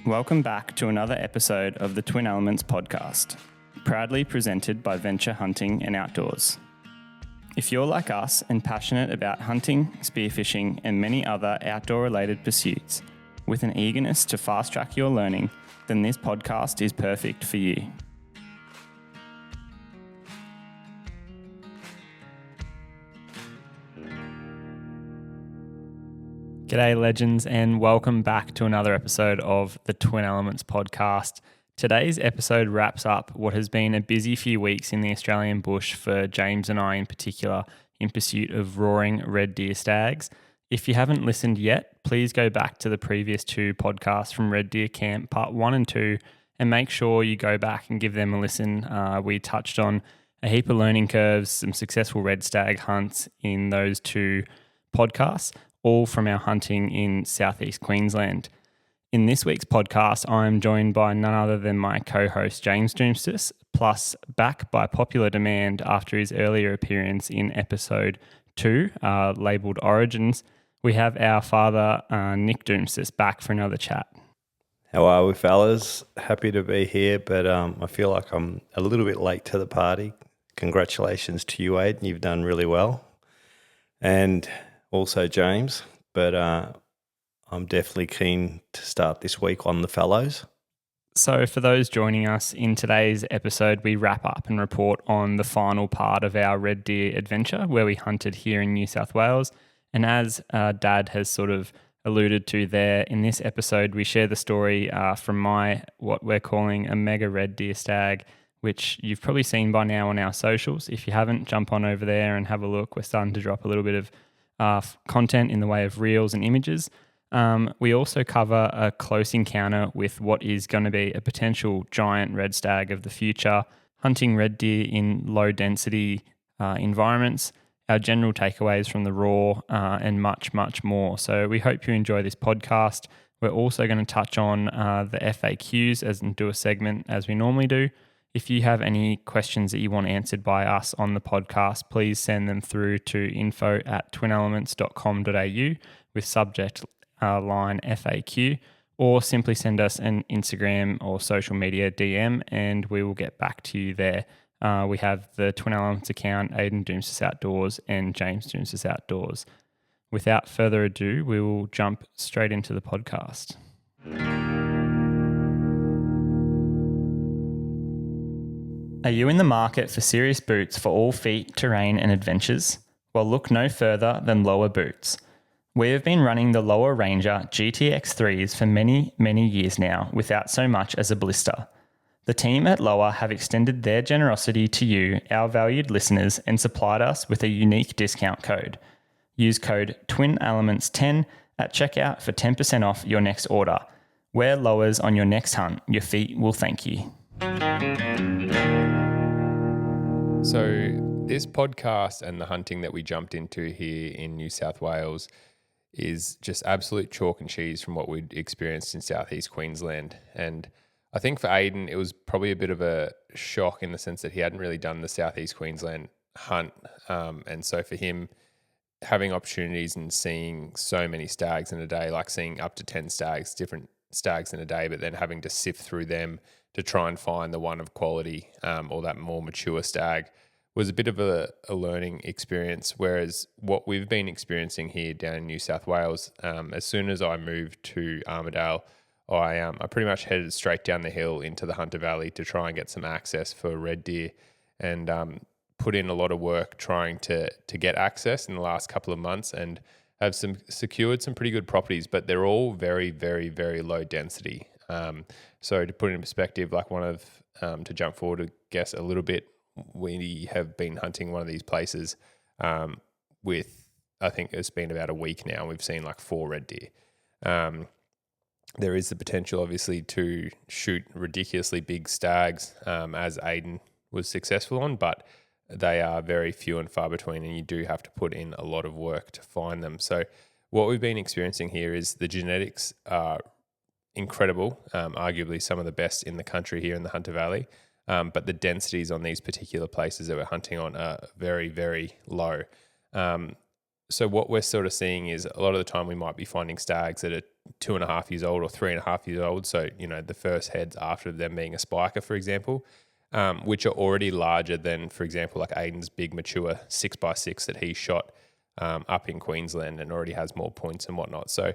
Welcome back to another episode of the Twin Elements podcast, proudly presented by Venture Hunting and Outdoors. If you're like us and passionate about hunting, spearfishing, and many other outdoor-related pursuits, with an eagerness to fast-track your learning, then this podcast is perfect for you. G'day legends, and welcome back to another episode of the Twin Elements podcast. Today's episode wraps up what has been a busy few weeks in the Australian bush for James and I in particular, in pursuit of roaring red deer stags. If you haven't listened yet, please go back to the previous two podcasts from Red Deer Camp, part 1 and 2, and make sure you go back and give them a listen. We touched on a heap of learning curves, some successful red stag hunts in those two podcasts, all from our hunting in South East Queensland. In this week's podcast, I'm joined by none other than my co-host James Doumtsis, plus back by popular demand after his earlier appearance in episode 2, labelled Origins, we have our father, Nick Doumtsis, back for another chat. How are we, fellas? Happy to be here, but I feel like I'm a little bit late to the party. Congratulations to you, Ayden. You've done really well. And also James, but I'm definitely keen to start this week on the fellows. So for those joining us in today's episode, we wrap up and report on the final part of our red deer adventure where we hunted here in New South Wales. And as Dad has sort of alluded to there, in this episode, we share the story from what we're calling a mega red deer stag, which you've probably seen by now on our socials. If you haven't, jump on over there and have a look. We're starting to drop a little bit of content in the way of reels and images. We also cover a close encounter with what is going to be a potential giant red stag of the future, hunting red deer in low density environments, our general takeaways from the raw, and much, much more. So we hope you enjoy this podcast. We're also going to touch on the FAQs and do a segment as we normally do. If you have any questions that you want answered by us on the podcast, please send them through to info@twinelements.com.au with subject line FAQ, or simply send us an Instagram or social media DM and we will get back to you there. We have the Twin Elements account, Ayden Doumtsis Outdoors and James Doumtsis Outdoors. Without further ado, we will jump straight into the podcast. Are you in the market for serious boots for all feet, terrain and adventures? Well, look no further than Lower Boots. We have been running the Lower Ranger GTX 3s for many, many years now without so much as a blister. The team at Lower have extended their generosity to you, our valued listeners, and supplied us with a unique discount code. Use code TWINELEMENTS10 at checkout for 10% off your next order. Wear Lowers on your next hunt. Your feet will thank you. So this podcast and the hunting that we jumped into here in New South Wales is just absolute chalk and cheese from what we'd experienced in South East Queensland. And I think for Ayden, it was probably a bit of a shock in the sense that he hadn't really done the South East Queensland hunt. And so for him, having opportunities and seeing so many stags in a day, like seeing up to 10 stags, different stags in a day, but then having to sift through them to try and find the one of quality or that more mature stag was a bit of a learning experience. Whereas what we've been experiencing here down in New South Wales, as soon as I moved to Armidale, I pretty much headed straight down the hill into the Hunter Valley to try and get some access for red deer, and put in a lot of work trying to get access in the last couple of months, and have secured some pretty good properties, but they're all very, very, very low density. So to put it in perspective, like to jump forward, I guess a little bit, we have been hunting one of these places with, I think it's been about a week now. We've seen like 4 red deer. There is the potential, obviously, to shoot ridiculously big stags, as Ayden was successful on, but they are very few and far between, and you do have to put in a lot of work to find them. So what we've been experiencing here is the genetics are incredible, arguably some of the best in the country here in the Hunter Valley. But the densities on these particular places that we're hunting on are very, very low. So what we're sort of seeing is a lot of the time we might be finding stags that are 2.5 years old or 3.5 years old. So, the first heads after them being a spiker, for example, which are already larger than, for example, like Ayden's big mature 6x6 that he shot up in Queensland and already has more points and whatnot. So,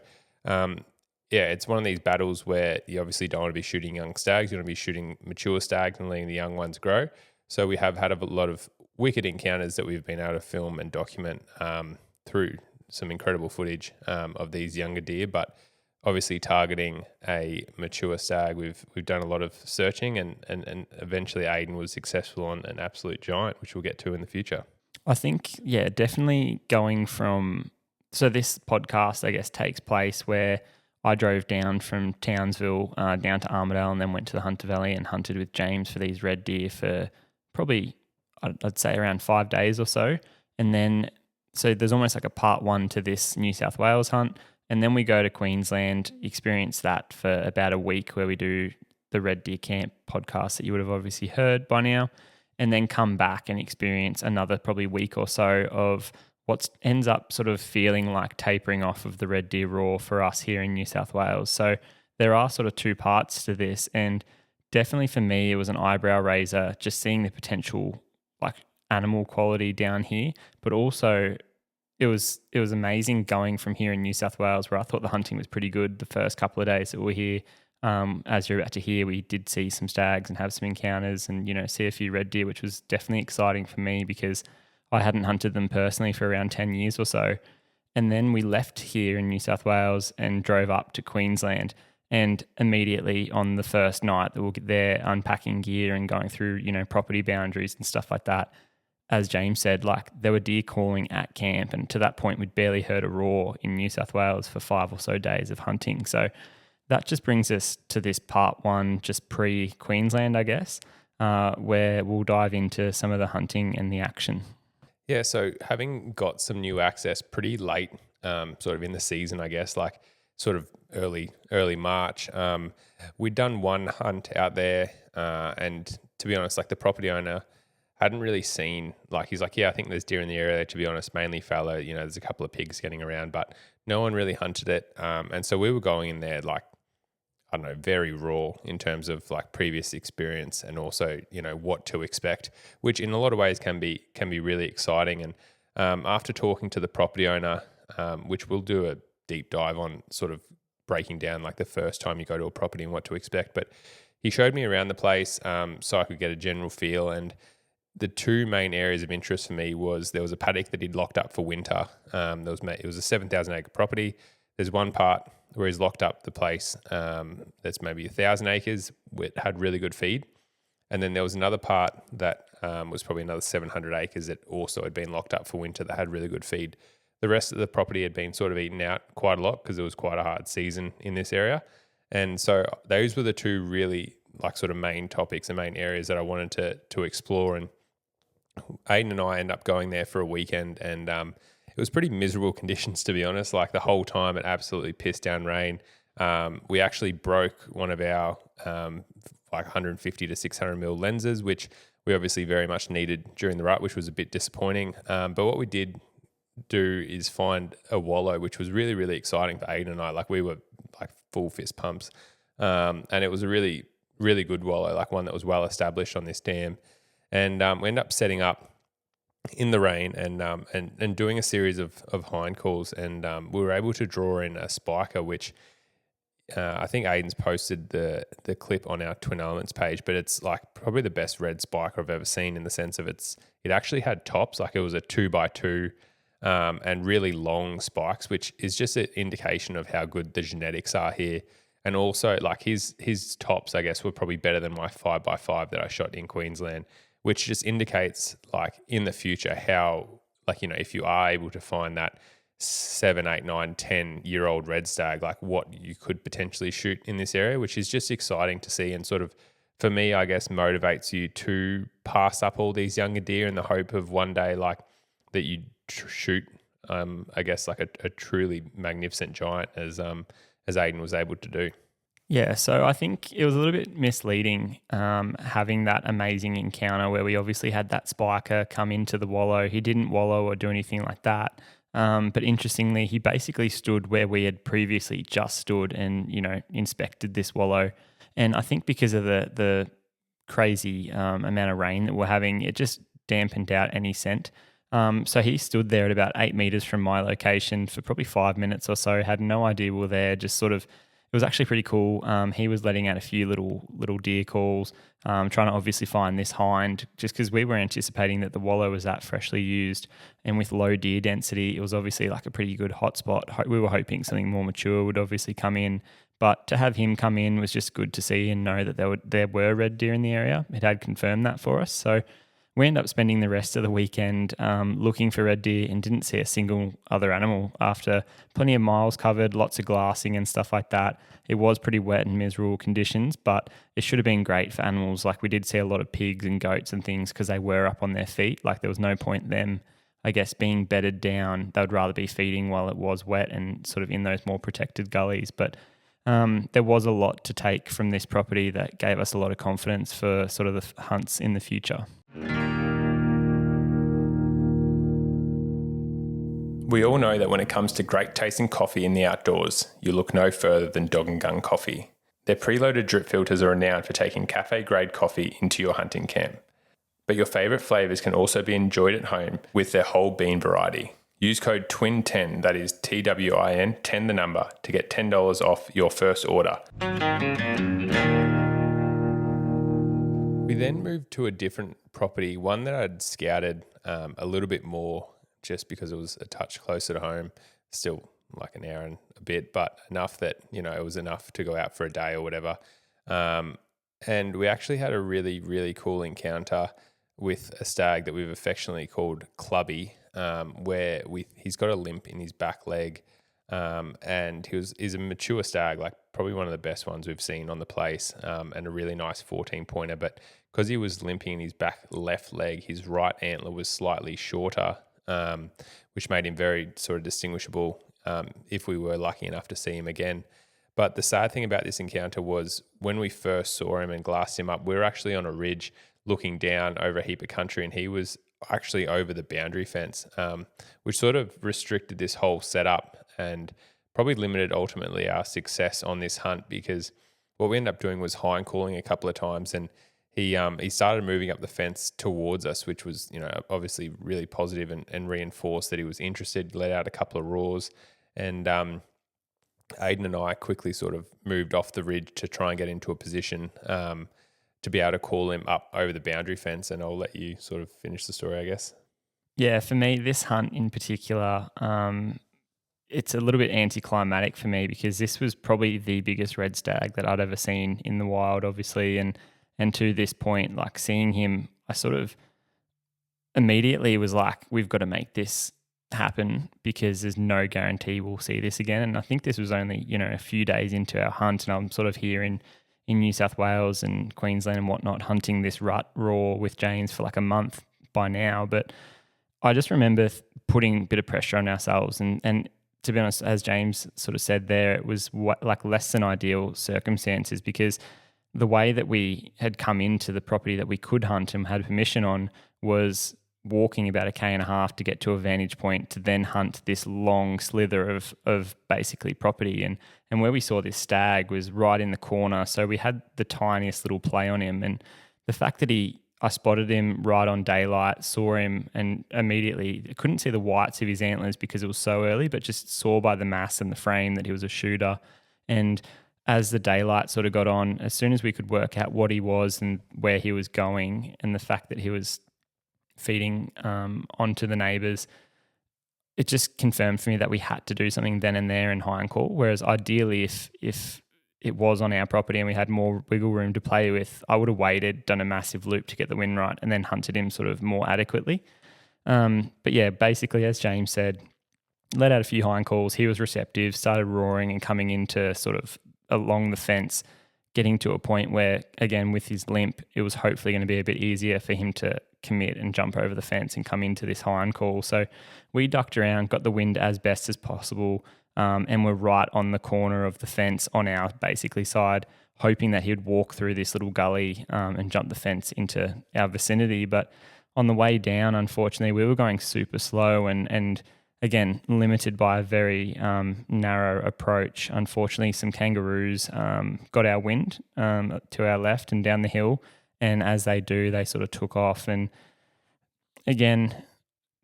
it's one of these battles where you obviously don't want to be shooting young stags. You want to be shooting mature stags and letting the young ones grow. So we have had a lot of wicked encounters that we've been able to film and document through some incredible footage of these younger deer. But obviously targeting a mature stag, we've done a lot of searching and eventually Ayden was successful on an absolute giant, which we'll get to in the future. I think, definitely going from... So this podcast, I guess, takes place where I drove down from Townsville down to Armidale and then went to the Hunter Valley and hunted with James for these red deer for probably, I'd say, around 5 days or so. And then, so there's almost like a part one to this New South Wales hunt. And then we go to Queensland, experience that for about a week where we do the Red Deer Camp podcast that you would have obviously heard by now, and then come back and experience another probably week or so of what ends up sort of feeling like tapering off of the red deer raw for us here in New South Wales. So there are sort of two parts to this, and definitely for me, it was an eyebrow raiser just seeing the potential like animal quality down here, but also it was amazing going from here in New South Wales where I thought the hunting was pretty good the first couple of days that we were here. As you're about to hear, we did see some stags and have some encounters and, see a few red deer, which was definitely exciting for me because I hadn't hunted them personally for around 10 years or so. And then we left here in New South Wales and drove up to Queensland. And immediately on the first night that we'll get there unpacking gear and going through, property boundaries and stuff like that, as James said, like there were deer calling at camp. And to that point, we'd barely heard a roar in New South Wales for 5 or so days of hunting. So that just brings us to this part one, just pre-Queensland, I guess, where we'll dive into some of the hunting and the action. Yeah, so having got some new access pretty late, sort of in the season, I guess, like sort of early March, we'd done one hunt out there, and to be honest, like the property owner hadn't really seen, like he's like, yeah, I think there's deer in the area, to be honest, mainly fallow, there's a couple of pigs getting around, but no one really hunted it, and so we were going in there like, I don't know, very raw in terms of like previous experience and also, what to expect, which in a lot of ways can be really exciting. And after talking to the property owner, which we'll do a deep dive on sort of breaking down like the first time you go to a property and what to expect, but he showed me around the place so I could get a general feel. And the two main areas of interest for me was there was a paddock that he'd locked up for winter. It was a 7,000 acre property. There's one part where he's locked up the place that's maybe 1,000 acres, it had really good feed. And then there was another part that was probably another 700 acres that also had been locked up for winter that had really good feed. The rest of the property had been sort of eaten out quite a lot because it was quite a hard season in this area. And so those were the two really like sort of main topics and main areas that I wanted to explore. And Ayden and I end up going there for a weekend, and it was pretty miserable conditions, to be honest. Like the whole time it absolutely pissed down rain. We actually broke one of our like 150 to 600 mil lenses, which we obviously very much needed during the rut, which was a bit disappointing. But what we did do is find a wallow, which was really, really exciting for Ayden and I. Like we were like full fist pumps. And it was a really, really good wallow, like one that was well established on this dam. And we ended up setting up in the rain and doing a series of hind calls, and we were able to draw in a spiker, which I think Ayden's posted the clip on our Twin Elements page, but it's like probably the best red spiker I've ever seen in the sense of it actually had tops, like it was a 2x2 and really long spikes, which is just an indication of how good the genetics are here. And also like his tops, I guess, were probably better than my 5x5 that I shot in Queensland, which just indicates like in the future how, like, if you are able to find that 7, 8, 9, 10-year-old red stag, like what you could potentially shoot in this area, which is just exciting to see and sort of, for me, I guess, motivates you to pass up all these younger deer in the hope of one day like that you shoot, I guess, like a truly magnificent giant as Ayden was able to do. Yeah, so I think it was a little bit misleading having that amazing encounter where we obviously had that spiker come into the wallow. He didn't wallow or do anything like that. But interestingly, he basically stood where we had previously just stood and, inspected this wallow. And I think because of the crazy amount of rain that we're having, it just dampened out any scent. So he stood there at about 8 meters from my location for probably 5 minutes or so, had no idea we were there, just sort of, it was actually pretty cool. He was letting out a few little deer calls, trying to obviously find this hind, just because we were anticipating that the wallow was that freshly used, and with low deer density, it was obviously like a pretty good hotspot. We were hoping something more mature would obviously come in, but to have him come in was just good to see and know that there were red deer in the area. It had confirmed that for us. So we ended up spending the rest of the weekend looking for red deer and didn't see a single other animal after plenty of miles covered, lots of glassing and stuff like that. It was pretty wet and miserable conditions, but it should have been great for animals. Like we did see a lot of pigs and goats and things because they were up on their feet. Like there was no point them, I guess, being bedded down. They would rather be feeding while it was wet and sort of in those more protected gullies. But there was a lot to take from this property that gave us a lot of confidence for sort of the hunts in the future. We all know that when it comes to great tasting coffee in the outdoors, you look no further than Dog and Gun Coffee. Their preloaded drip filters are renowned for taking cafe-grade coffee into your hunting camp. But your favourite flavours can also be enjoyed at home with their whole bean variety. Use code TWIN10, that is TWIN, 10 the number, to get $10 off your first order. We then moved to a different property, one that I'd scouted a little bit more just because it was a touch closer to home, still like an hour and a bit, but enough that, it was enough to go out for a day or whatever. And we actually had a really, really cool encounter with a stag that we've affectionately called Clubby, where he's got a limp in his back leg, and he's a mature stag, like probably one of the best ones we've seen on the place, and a really nice 14-pointer. But because he was limping in his back left leg, his right antler was slightly shorter, which made him very sort of distinguishable if we were lucky enough to see him again. But the sad thing about this encounter was when we first saw him and glassed him up, we were actually on a ridge looking down over a heap of country, and he was actually over the boundary fence, which sort of restricted this whole setup and probably limited ultimately our success on this hunt, because what we ended up doing was hind calling a couple of times, and he started moving up the fence towards us, which was, obviously really positive and reinforced that he was interested, let out a couple of roars, and Ayden and I quickly sort of moved off the ridge to try and get into a position to be able to call him up over the boundary fence, and I'll let you sort of finish the story, I guess. Yeah, for me, this hunt in particular, it's a little bit anticlimactic for me because this was probably the biggest red stag that I'd ever seen in the wild, obviously, and to this point, like seeing him, I sort of immediately was like, we've got to make this happen because there's no guarantee we'll see this again. And I think this was only, a few days into our hunt, and I'm sort of here in New South Wales and Queensland and whatnot, hunting this rut raw with James for like a month by now. But I just remember putting a bit of pressure on ourselves, and to be honest, as James sort of said there, it was like less than ideal circumstances, because the way that we had come into the property that we could hunt and had permission on was walking about 1.5 km to get to a vantage point to then hunt this long slither of basically property. And where we saw this stag was right in the corner. So we had the tiniest little play on him. And the fact that I spotted him right on daylight, saw him, and immediately I couldn't see the whites of his antlers because it was so early, but just saw by the mass and the frame that he was a shooter. And as the daylight sort of got on, as soon as we could work out what he was and where he was going, and the fact that he was feeding onto the neighbours, it just confirmed for me that we had to do something then and there in hind call. Whereas ideally, if it was on our property and we had more wiggle room to play with, I would have waited, done a massive loop to get the wind right, and then hunted him sort of more adequately. But yeah, basically, as James said, let out a few hind calls. He was receptive, started roaring and coming into sort of along the fence, getting to a point where, again, with his limp, it was hopefully going to be a bit easier for him to commit and jump over the fence and come into this hind call. So we ducked around, got the wind as best as possible, and we're right on the corner of the fence on our basically side, hoping that he would walk through this little gully and jump the fence into our vicinity. But on the way down, unfortunately, we were going super slow, and again, limited by a very narrow approach. Unfortunately, some kangaroos got our wind to our left and down the hill. And as they do, they sort of took off. And again,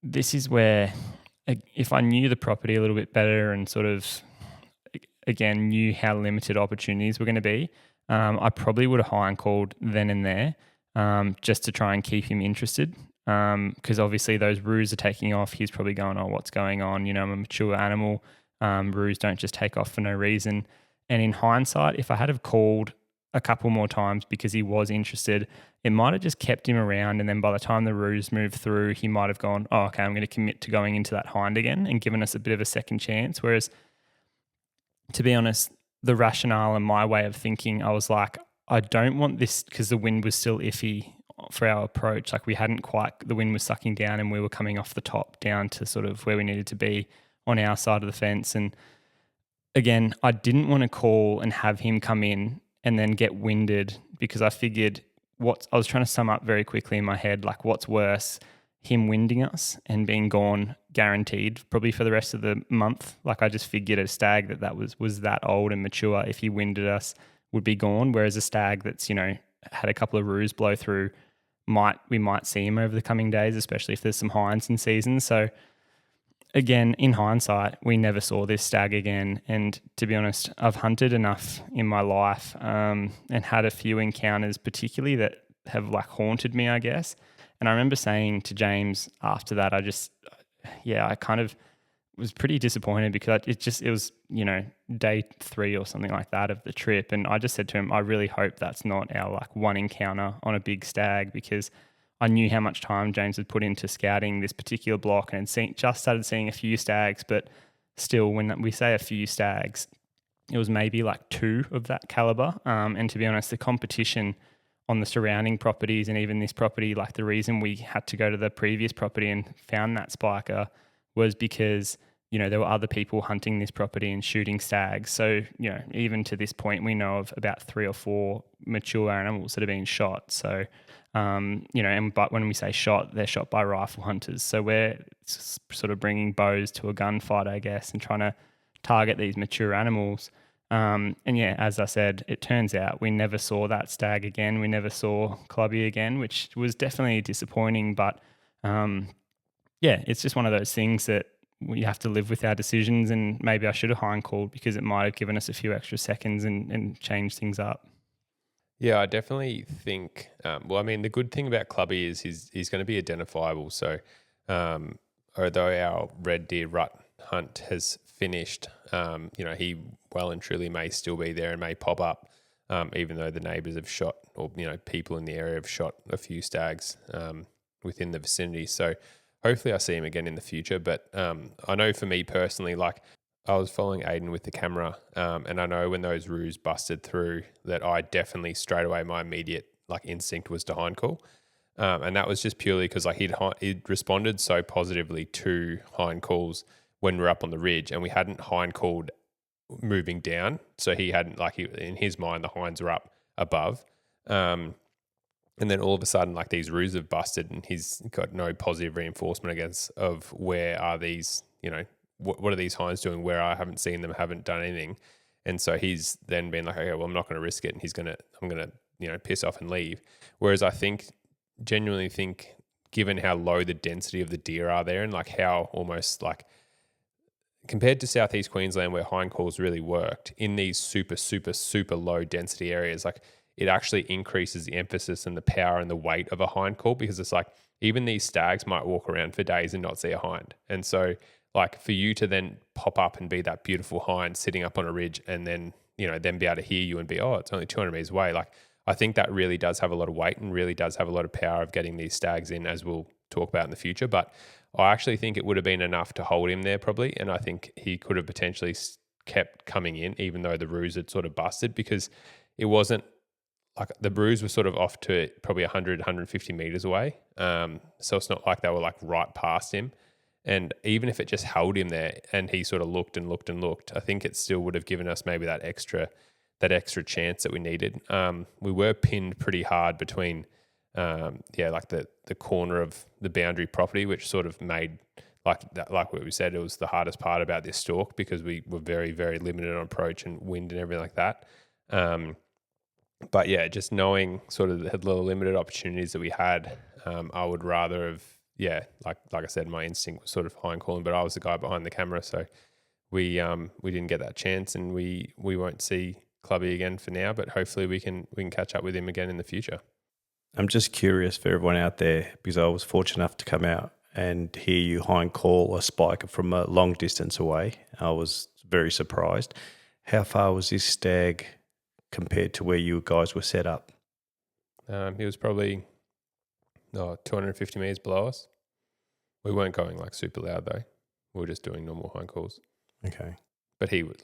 this is where, if I knew the property a little bit better and sort of, again, knew how limited opportunities were going to be, I probably would have high and called then and there just to try and keep him interested. Because obviously those roos are taking off. He's probably going, oh, what's going on? I'm a mature animal. Roos don't just take off for no reason. And in hindsight, if I had have called a couple more times because he was interested, it might have just kept him around. And then by the time the roos moved through, he might have gone, oh, okay, I'm going to commit to going into that hind again, and given us a bit of a second chance. Whereas, to be honest, the rationale and my way of thinking, I was like, I don't want this, because the wind was still iffy for our approach. Like, we hadn't quite, the wind was sucking down and we were coming off the top down to sort of where we needed to be on our side of the fence. And again, I didn't want to call and have him come in and then get winded, because I figured I was trying to sum up very quickly in my head, like, what's worse, him winding us and being gone guaranteed probably for the rest of the month. Like, I just figured a stag that was that old and mature, if he winded us, would be gone. Whereas a stag that's, had a couple of roos blow through, we might see him over the coming days, especially if there's some hinds in season. So again, in hindsight, we never saw this stag again. And to be honest, I've hunted enough in my life and had a few encounters particularly that have like haunted me, I guess. And I remember saying to James after that, I kind of was pretty disappointed, because it was, day 3 or something like that of the trip. And I just said to him, I really hope that's not our like one encounter on a big stag, because I knew how much time James had put into scouting this particular block and had just started seeing a few stags. But still, when we say a few stags, it was maybe like 2 of that caliber. And to be honest, the competition on the surrounding properties and even this property, like the reason we had to go to the previous property and found that spiker was because, there were other people hunting this property and shooting stags. So, even to this point, we know of about 3 or 4 mature animals that have been shot. So, but when we say shot, they're shot by rifle hunters. So we're sort of bringing bows to a gunfight, I guess, and trying to target these mature animals. And yeah, as I said, it turns out we never saw that stag again. We never saw Clubby again, which was definitely disappointing. But it's just one of those things that we have to live with our decisions. And maybe I should have hind called, because it might have given us a few extra seconds and changed things up. Yeah, I definitely think. The good thing about Clubby is he's going to be identifiable. So, although our red deer rut hunt has finished, he well and truly may still be there and may pop up, even though the neighbours have shot, or people in the area have shot a few stags within the vicinity. So, hopefully, I see him again in the future. But I know for me personally, like, I was following Ayden with the camera, and I know when those roos busted through that I definitely straight away, my immediate instinct was to hind call. And that was just purely because he'd responded so positively to hind calls when we were up on the ridge, and we hadn't hind called moving down. So he hadn't, in his mind, the hinds are up above. And then all of a sudden, these roos have busted, and he's got no positive reinforcement against of where are these, what are these hinds doing where I haven't seen them, haven't done anything. And so he's then been like, okay, well, I'm not going to risk it. And I'm going to, piss off and leave. Whereas I genuinely think, given how low the density of the deer are there, and how almost compared to South East Queensland, where hind calls really worked, in these super, super, super low density areas, it actually increases the emphasis and the power and the weight of a hind call, because it's even these stags might walk around for days and not see a hind. And so for you to then pop up and be that beautiful hind sitting up on a ridge, and then, then be able to hear you and be, oh, it's only 200 meters away. I think that really does have a lot of weight and really does have a lot of power of getting these stags in, as we'll talk about in the future. But I actually think it would have been enough to hold him there probably. And I think he could have potentially kept coming in, even though the roos had sort of busted, because it wasn't the roos were sort of off to probably 100, 150 meters away. So it's not like they were right past him. And even if it just held him there and he sort of looked and looked and looked, I think it still would have given us maybe that extra chance that we needed. We were pinned pretty hard between, the corner of the boundary property, which sort of made like what we said, it was the hardest part about this stalk because we were very, very limited on approach and wind and everything like that. But yeah, just knowing sort of the limited opportunities that we had, I would rather have, like I said, my instinct was sort of hind calling, but I was the guy behind the camera, so we didn't get that chance, and we won't see Clubby again for now, but hopefully we can catch up with him again in the future. I'm just curious for everyone out there, because I was fortunate enough to come out and hear you hind call a spike from a long distance away. I was very surprised. How far was this stag compared to where you guys were set up? He was probably 250 metres below us. We weren't going like super loud though. We were just doing normal hind calls. Okay. But he would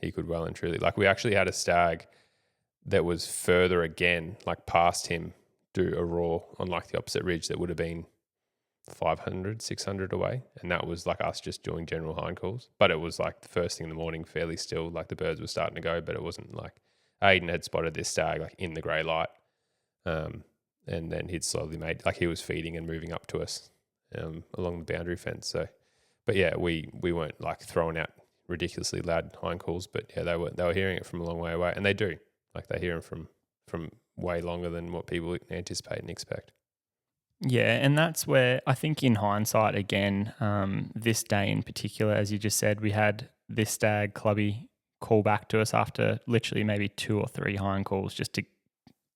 he could well and truly. Like we actually had a stag that was further again, like past him, do a roar on like the opposite ridge that would have been 500, 600 away. And that was like us just doing general hind calls. But it was like the first thing in the morning, fairly still, like the birds were starting to go, but it wasn't like Ayden had spotted this stag like in the grey light. And then he'd slowly made, like he was feeding and moving up to us along the boundary fence. So, but yeah, we weren't like throwing out ridiculously loud hind calls, but yeah, they were hearing it from a long way away, and they do. Like they hear them from way longer than what people anticipate and expect. Yeah, and that's where I think in hindsight, again, this day in particular, as you just said, we had this stag, Clubby, call back to us after literally maybe 2 or 3 hind calls just to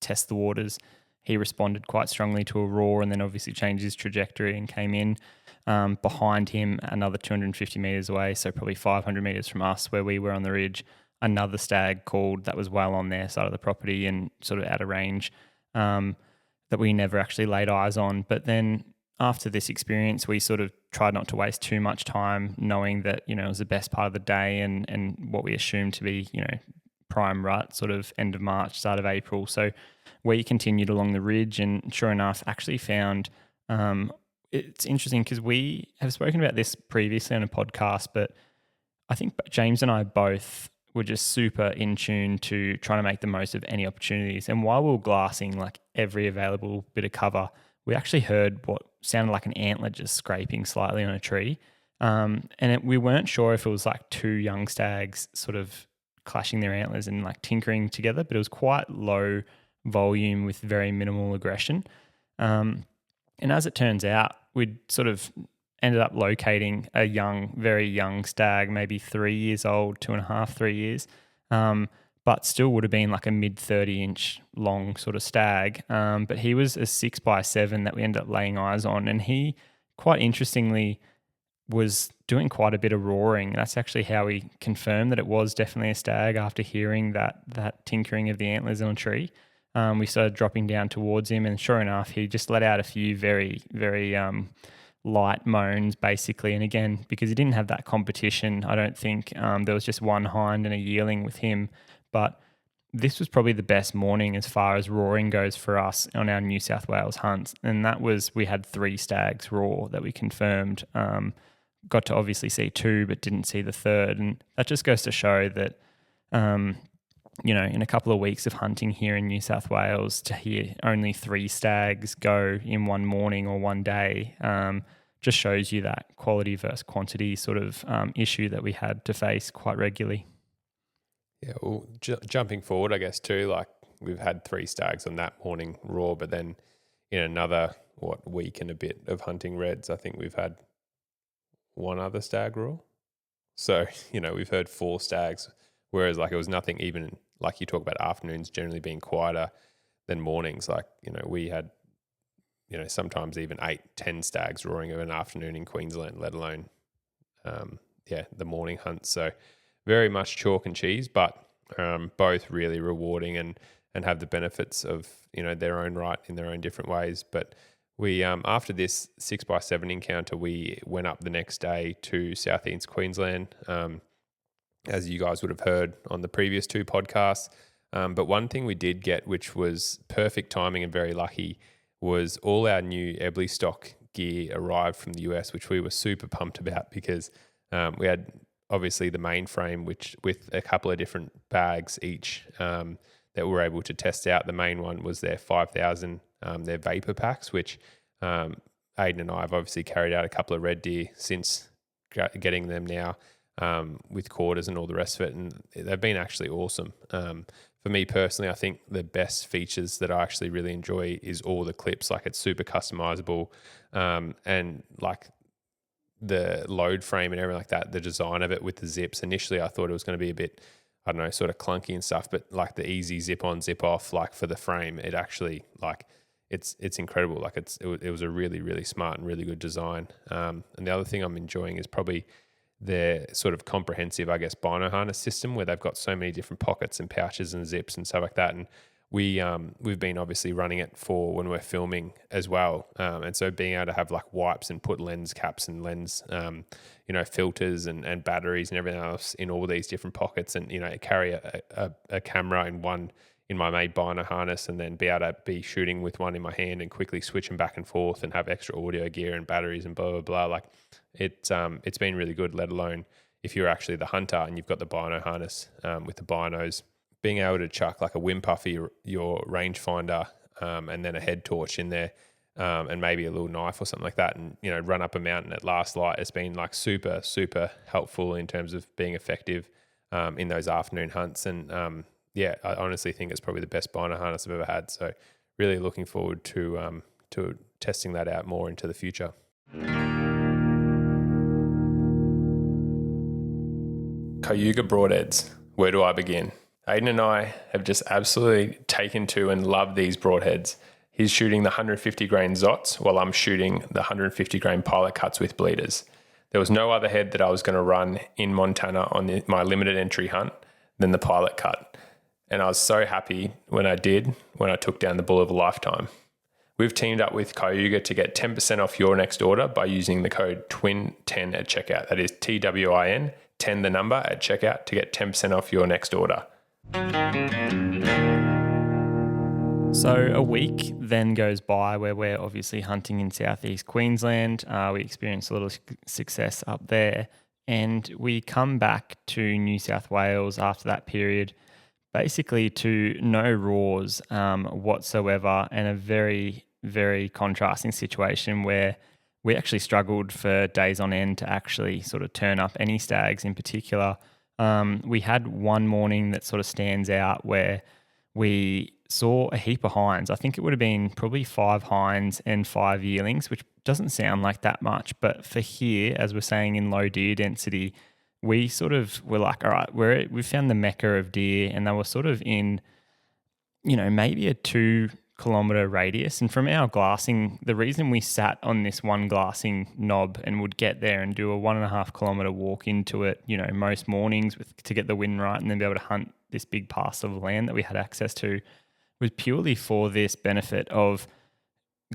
test the waters. He responded quite strongly to a roar and then obviously changed his trajectory and came in. Behind him, another 250 metres away, so probably 500 metres from us where we were on the ridge, another stag called that was well on their side of the property and sort of out of range. That we never actually laid eyes on. But then after this experience, we sort of tried not to waste too much time knowing that, it was the best part of the day and what we assumed to be, prime rut, sort of end of March, start of April. So we continued along the ridge and sure enough actually found, it's interesting because we have spoken about this previously on a podcast, but I think James and I both were just super in tune to trying to make the most of any opportunities. And while we were glassing like every available bit of cover, we actually heard what sounded like an antler just scraping slightly on a tree. We weren't sure if it was like 2 young stags sort of clashing their antlers and like tinkering together, but it was quite low volume with very minimal aggression. And as it turns out, we'd sort of ended up locating a very young stag, maybe 3 years old, 2.5, 3 years, but still would have been like a mid 30-inch long sort of stag. But he was a 6x7 that we ended up laying eyes on. And he, quite interestingly, was doing quite a bit of roaring. That's actually how we confirmed that it was definitely a stag after hearing that tinkering of the antlers on a tree. We started dropping down towards him, and sure enough, he just let out a few very, very light moans, basically. And again, because he didn't have that competition, I don't think there was just one hind and a yearling with him. But this was probably the best morning as far as roaring goes for us on our New South Wales hunts. And that was, we had 3 stags roar that we confirmed. Got to obviously see 2, but didn't see the third. And that just goes to show that, in a couple of weeks of hunting here in New South Wales, to hear only 3 stags go in one morning or one day just shows you that quality versus quantity sort of issue that we had to face quite regularly. Yeah, well, jumping forward, I guess, too, like we've had 3 stags on that morning roar, but then in another, week and a bit of hunting reds, I think we've had 1 other stag roar. So, we've heard 4 stags, whereas like it was nothing, even like you talk about afternoons generally being quieter than mornings. Like, we had, sometimes even 8, 10 stags roaring of an afternoon in Queensland, let alone, the morning hunt. So very much chalk and cheese, but both really rewarding and have the benefits of, their own right in their own different ways. But we, after this 6x7 encounter, we went up the next day to South East Queensland, as you guys would have heard on the previous 2 podcasts. But one thing we did get, which was perfect timing and very lucky, was all our new Ebley stock gear arrived from the US, which we were super pumped about because we had obviously the main frame, which with a couple of different bags each that we were able to test out. The main one was their 5,000, their vapor packs, which Ayden and I have obviously carried out a couple of red deer since getting them now with quarters and all the rest of it, and they've been actually awesome. For me personally, I think the best features that I actually really enjoy is all the clips. Like, it's super customizable, and like the load frame and everything like that, the design of it with the zips. Initially, I thought it was going to be a bit, I don't know, sort of clunky and stuff, but like the easy zip on, zip off, like for the frame, it actually like it's incredible. Like it was a really, really smart and really good design. And the other thing I'm enjoying is probably their sort of comprehensive, I guess, bino harness system, where they've got so many different pockets and pouches and zips and stuff like that. And we've been obviously running it for when we're filming as well, and so being able to have like wipes and put lens caps and lens filters and batteries and everything else in all these different pockets, and carry a camera in my made bino harness, and then be able to be shooting with one in my hand and quickly switch them back and forth and have extra audio gear and batteries and blah blah blah. Like it's been really good, let alone if you're actually the hunter and you've got the bino harness with the binos, being able to chuck like a Wimpuff for your rangefinder, and then a head torch in there, and maybe a little knife or something like that, and run up a mountain at last light. It's been like super, super helpful in terms of being effective in those afternoon hunts. And I honestly think it's probably the best bino harness I've ever had. So really looking forward to testing that out more into the future. Cayuga broadheads. Where do I begin? Ayden and I have just absolutely taken to and love these broadheads. He's shooting the 150 grain Zots while I'm shooting the 150 grain pilot cuts with bleeders. There was no other head that I was going to run in Montana on my limited entry hunt than the pilot cut. And I was so happy when I took down the bull of a lifetime. We've teamed up with Cayuga to get 10% off your next order by using the code TWIN10 at checkout. That is TWIN, 10 the number at checkout, to get 10% off your next order. So a week then goes by where we're obviously hunting in South East Queensland. We experienced a little success up there, and we come back to New South Wales after that period, basically to no roars whatsoever, and a very, very contrasting situation where we actually struggled for days on end to actually sort of turn up any stags in particular. We had one morning that sort of stands out where we saw a heap of hinds. I think it would have been probably 5 hinds and 5 yearlings, which doesn't sound like that much. But for here, as we're saying, in low deer density, we sort of were like, all right, we found the mecca of deer, and they were sort of in, maybe a 2-kilometre radius. And from our glassing, the reason we sat on this one glassing knob and would get there and do a 1.5 kilometre walk into it, most mornings to get the wind right and then be able to hunt this big parcel of land that we had access to, was purely for this benefit of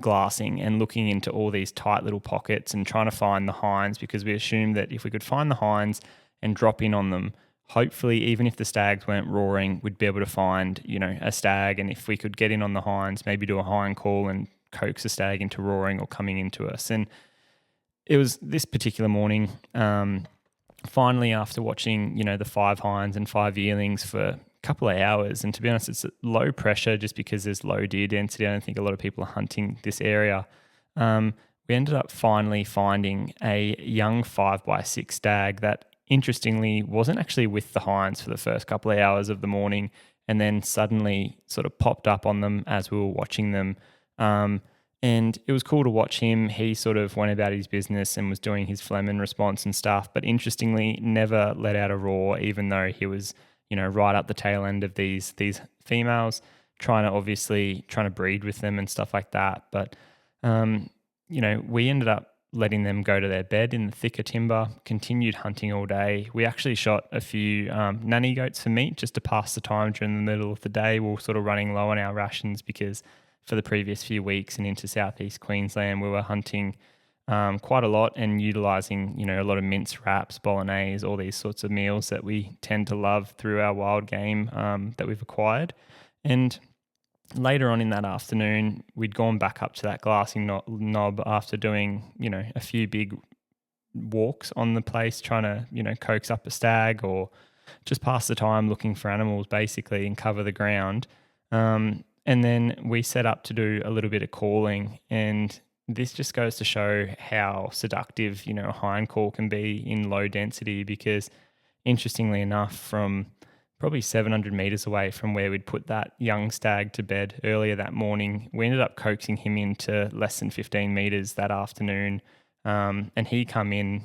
glassing and looking into all these tight little pockets and trying to find the hinds, because we assumed that if we could find the hinds and drop in on them, hopefully, even if the stags weren't roaring, we'd be able to find, a stag. And if we could get in on the hinds, maybe do a hind call and coax a stag into roaring or coming into us. And it was this particular morning, finally, after watching, the 5 hinds and 5 yearlings for a couple of hours, and to be honest, it's low pressure just because there's low deer density. I don't think a lot of people are hunting this area. We ended up finally finding a young 5x6 stag that, interestingly, wasn't actually with the hinds for the first couple of hours of the morning, and then suddenly sort of popped up on them as we were watching them. And it was cool to watch him. He sort of went about his business and was doing his Fleming response and stuff, but interestingly, never let out a roar, even though he was, right up the tail end of these females, trying to breed with them and stuff like that. But, we ended up letting them go to their bed in the thicker timber, continued hunting all day. We actually shot a few nanny goats for meat just to pass the time during the middle of the day. We were sort of running low on our rations because for the previous few weeks and into southeast Queensland, we were hunting quite a lot and utilising, a lot of mince wraps, bolognese, all these sorts of meals that we tend to love through our wild game that we've acquired. And later on in that afternoon, we'd gone back up to that glassing knob after doing, a few big walks on the place, trying to, coax up a stag or just pass the time looking for animals basically and cover the ground. And then we set up to do a little bit of calling, and this just goes to show how seductive, a hind call can be in low density, because interestingly enough, from probably 700 meters away from where we'd put that young stag to bed earlier that morning, we ended up coaxing him into less than 15 meters that afternoon. And he come in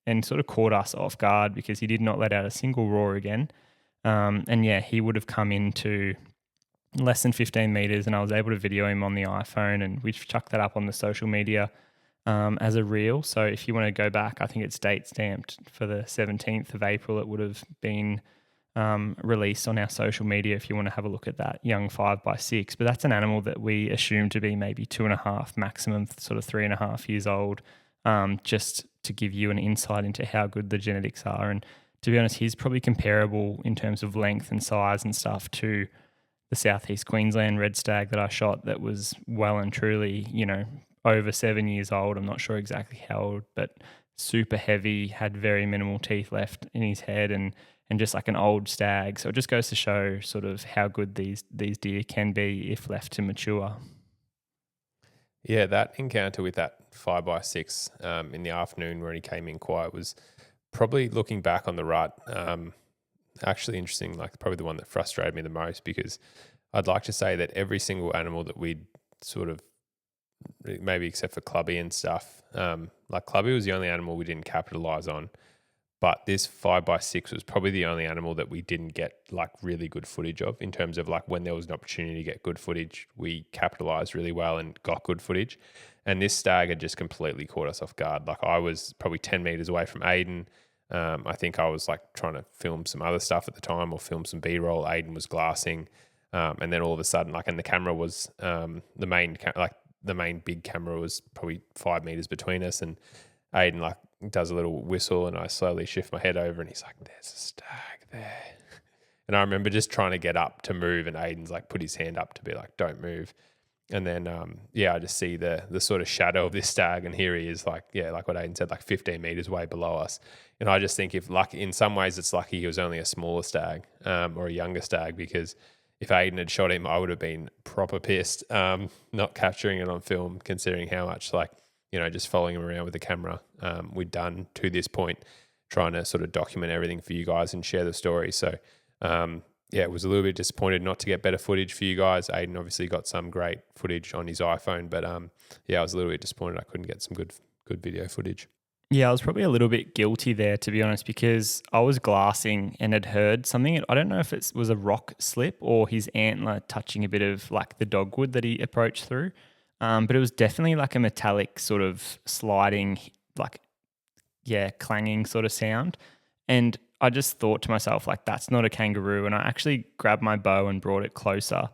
and sort of caught us off guard because he did not let out a single roar again. And yeah, he would have come into less than 15 meters, and I was able to video him on the iPhone, and we've chucked that up on the social media as a reel. So if you want to go back, I think it's date stamped for the 17th of April. It would have been released on our social media if you want to have a look at that young 5x6. But that's an animal that we assume to be maybe 2.5, maximum sort of 3.5 years old, just to give you an insight into how good the genetics are. And to be honest, he's probably comparable in terms of length and size and stuff to the South East Queensland red stag that I shot, that was well and truly, over 7 years old. I'm not sure exactly how old, but super heavy, had very minimal teeth left in his head, and just like an old stag. So it just goes to show sort of how good these deer can be if left to mature. Yeah, that encounter with that 5x6 in the afternoon when he came in quiet was probably, looking back on the rut, actually interesting, like probably the one that frustrated me the most, because I'd like to say that every single animal that we'd sort of, maybe except for Clubby and stuff, like Clubby was the only animal we didn't capitalize on, but this 5x6 was probably the only animal that we didn't get like really good footage of, in terms of like when there was an opportunity to get good footage, we capitalized really well and got good footage. And this stag had just completely caught us off guard. Like I was probably 10 meters away from Ayden. I think I was like trying to film some other stuff at the time, or film some B-roll. Ayden was glassing. And then all of a sudden, like, and the camera was, the main big camera was probably 5 meters between us, and Ayden like does a little whistle, and I slowly shift my head over, and he's like, "There's a stag there." And I remember just trying to get up to move, and Aiden's like put his hand up to be like, "Don't move." And then, I just see the sort of shadow of this stag, and here he is, like, like what Ayden said, like 15 meters way below us. And I just think, if lucky, in some ways it's lucky he was only a smaller stag, or a younger stag, because if Ayden had shot him, I would have been proper pissed, not capturing it on film, considering how much, like, just following him around with the camera we'd done to this point, trying to sort of document everything for you guys and share the story. So, it was a little bit disappointed not to get better footage for you guys. Ayden obviously got some great footage on his iPhone, but I was a little bit disappointed I couldn't get some good video footage. Yeah, I was probably a little bit guilty there, to be honest, because I was glassing and had heard something. I don't know if it was a rock slip or his antler touching a bit of like the dogwood that he approached through. But it was definitely like a metallic sort of sliding, like, clanging sort of sound. And I just thought to myself, like, that's not a kangaroo. And I actually grabbed my bow and brought it closer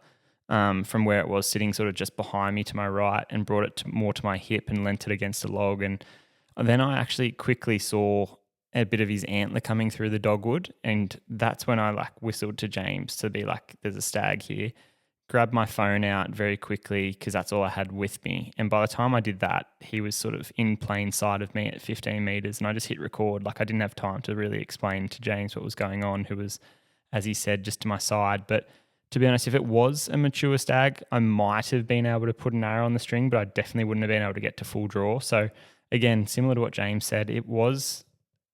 from where it was sitting sort of just behind me to my right, and brought it more to my hip and leant it against a log. And then I actually quickly saw a bit of his antler coming through the dogwood. And that's when I like whistled to James to be like, "There's a stag here." Grabbed my phone out very quickly because that's all I had with me. And by the time I did that, he was sort of in plain sight of me at 15 meters, and I just hit record. Like, I didn't have time to really explain to James what was going on, who was, as he said, just to my side. But to be honest, if it was a mature stag, I might have been able to put an arrow on the string, but I definitely wouldn't have been able to get to full draw. So again, similar to what James said, it was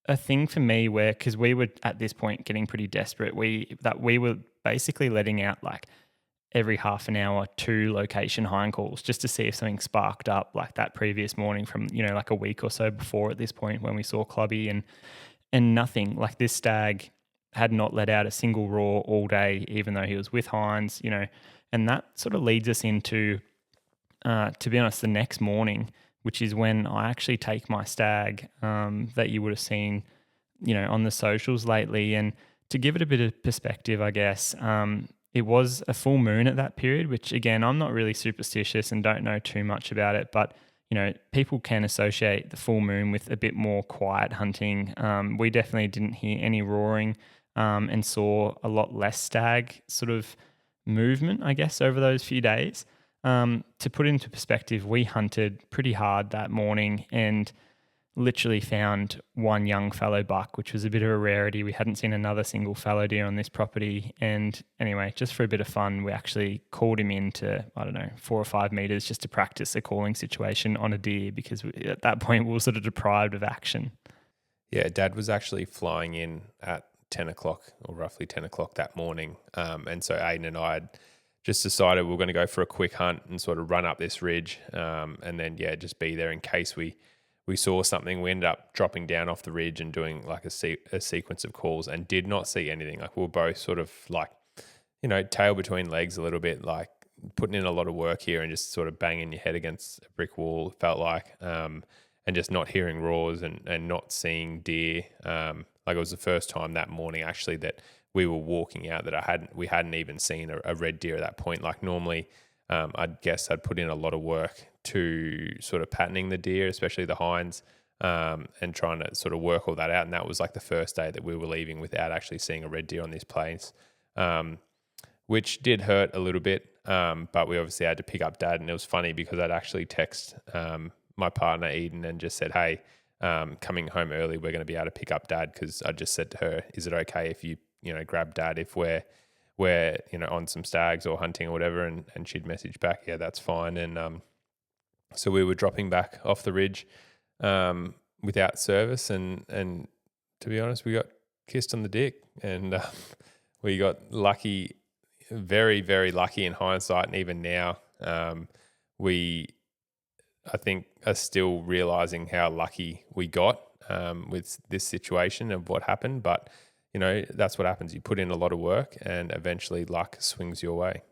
a thing for me where, because we were at this point getting pretty desperate, we were basically letting out like every half an hour 2 location hind calls just to see if something sparked up, like that previous morning from, like a week or so before at this point when we saw Clubby, and nothing. Like, this stag had not let out a single roar all day, even though he was with hinds, and that sort of leads us into, to be honest, the next morning, which is when I actually take my stag that you would have seen, on the socials lately. And to give it a bit of perspective, I guess, it was a full moon at that period, which, again, I'm not really superstitious and don't know too much about it, but people can associate the full moon with a bit more quiet hunting. We definitely didn't hear any roaring and saw a lot less stag sort of movement, I guess, over those few days. To put into perspective, we hunted pretty hard that morning, and literally found one young fallow buck, which was a bit of a rarity. We hadn't seen another single fallow deer on this property. And anyway, just for a bit of fun, we actually called him into, 4 or 5 meters just to practice a calling situation on a deer because at that point we were sort of deprived of action. Yeah, Dad was actually flying in at 10 o'clock or roughly 10 o'clock that morning. And so Ayden and I had just decided we were going to go for a quick hunt and sort of run up this ridge and then, just be there in case we saw something. We ended up dropping down off the ridge and doing like a sequence of calls and did not see anything. Like we were both sort of like, tail between legs a little bit, like putting in a lot of work here and just sort of banging your head against a brick wall, it felt like, and just not hearing roars and not seeing deer. Like it was the first time that morning actually that we were walking out that we hadn't even seen a red deer at that point. Like normally, I'd guess I'd put in a lot of work to sort of patterning the deer, especially the hinds, and trying to sort of work all that out. And that was like the first day that we were leaving without actually seeing a red deer on this place, which did hurt a little bit. But we obviously had to pick up Dad, and it was funny because I'd actually text my partner Eden and just said, hey, coming home early, we're going to be able to pick up Dad, because I just said to her, is it okay if you grab Dad if we're on some stags or hunting or whatever? And she'd message back, yeah, that's fine. And so we were dropping back off the ridge without service, and to be honest, we got kissed on the dick, and we got lucky, very, very lucky in hindsight. And even now, I think are still realizing how lucky we got with this situation of what happened. But, that's what happens. You put in a lot of work and eventually luck swings your way.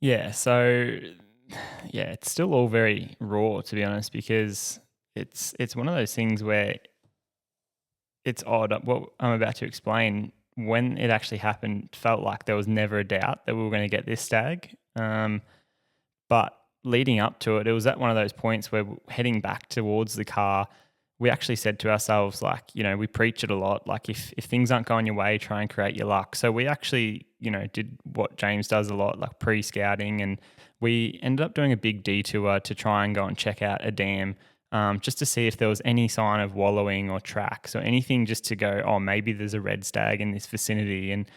Yeah. So, it's still all very raw, to be honest, because it's one of those things where it's odd. What I'm about to explain, when it actually happened, felt like there was never a doubt that we were going to get this stag. But leading up to it, it was at one of those points where heading back towards the car, we actually said to ourselves, like, we preach it a lot, like if things aren't going your way, try and create your luck. So we actually, did what James does a lot, like pre-scouting, and we ended up doing a big detour to try and go and check out a dam, just to see if there was any sign of wallowing or tracks or anything, just to go, oh, maybe there's a red stag in this vicinity. And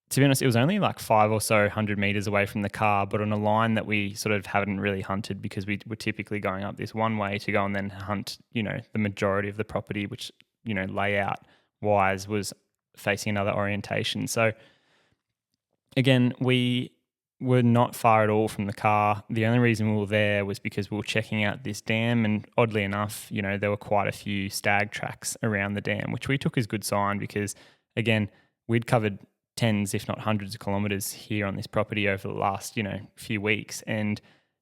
to be honest, it was only like 5 or so 100 meters away from the car, but on a line that we sort of haven't really hunted, because we were typically going up this one way to go and then hunt, the majority of the property, which, layout wise was facing another orientation. So again, we were not far at all from the car. The only reason we were there was because we were checking out this dam, and oddly enough, there were quite a few stag tracks around the dam, which we took as good sign because, again, we'd covered tens, if not hundreds of kilometers here on this property over the last, few weeks. And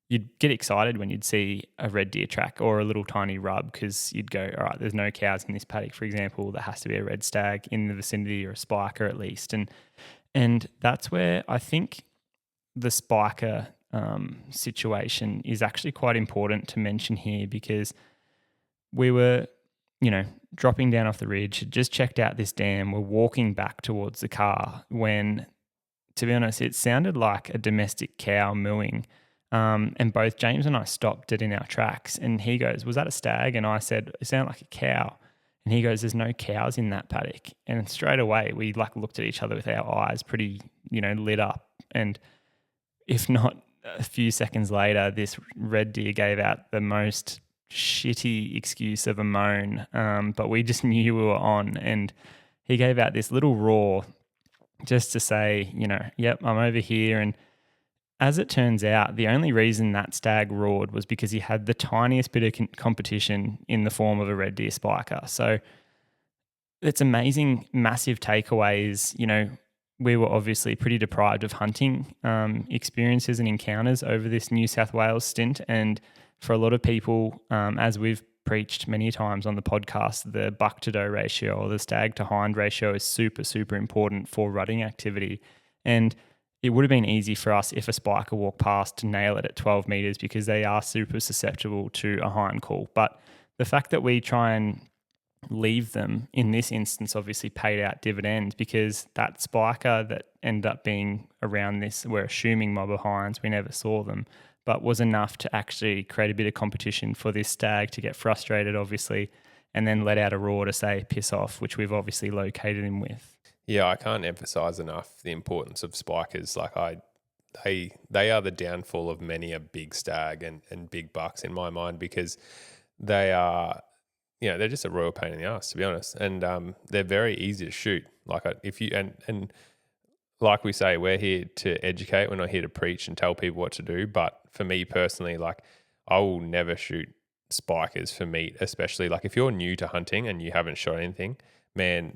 you'd get excited when you'd see a red deer track or a little tiny rub, because you'd go, all right, there's no cows in this paddock, for example. There has to be a red stag in the vicinity, or a spiker at least. And that's where I think the spiker situation is actually quite important to mention here, because we were, dropping down off the ridge, had just checked out this dam, we're walking back towards the car when, to be honest, it sounded like a domestic cow mooing. And both James and I stopped it in our tracks, and he goes, was that a stag? And I said, it sounded like a cow. And he goes, there's no cows in that paddock. And straight away we looked at each other with our eyes pretty, lit up. And if not a few seconds later, this red deer gave out the most shitty excuse of a moan, but we just knew we were on. And he gave out this little roar just to say, yep, I'm over here. And as it turns out, the only reason that stag roared was because he had the tiniest bit of competition in the form of a red deer spiker. So it's amazing, massive takeaways. We were obviously pretty deprived of hunting experiences and encounters over this New South Wales stint. And for a lot of people, as we've preached many times on the podcast, the buck to doe ratio, or the stag to hind ratio, is super, super important for rutting activity. And it would have been easy for us if a spiker walked past to nail it at 12 meters, because they are super susceptible to a hind call. But the fact that we try and leave them in this instance obviously paid out dividends, because that spiker that ended up being around this, we're assuming mob of hinds, we never saw them, but was enough to actually create a bit of competition for this stag to get frustrated, obviously, and then let out a roar to say piss off, which we've obviously located him with. Yeah, I can't emphasize enough the importance of spikers. They are the downfall of many a big stag and big bucks in my mind, because they are, they're just a royal pain in the ass, to be honest, and they're very easy to shoot. And like we say, we're here to educate. We're not here to preach and tell people what to do. But for me personally, I will never shoot spikers for meat, especially if you're new to hunting and you haven't shot anything, man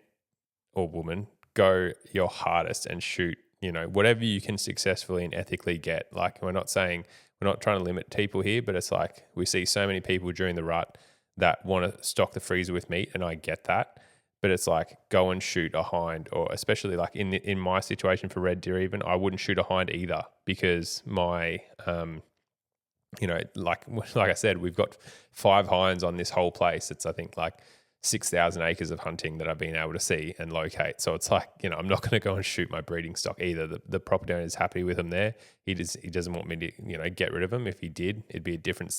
or woman, go your hardest and shoot, whatever you can successfully and ethically get. We're not trying to limit people here, but it's we see so many people during the rut that want to stock the freezer with meat, and I get that. But it's go and shoot a hind, or especially in my situation for red deer, even I wouldn't shoot a hind either, because my, like I said, we've got 5 hinds on this whole place. It's, I think, 6,000 acres of hunting that I've been able to see and locate. So it's I'm not going to go and shoot my breeding stock either. The property owner is happy with them there. He doesn't want me to, get rid of them. If he did, it'd be a different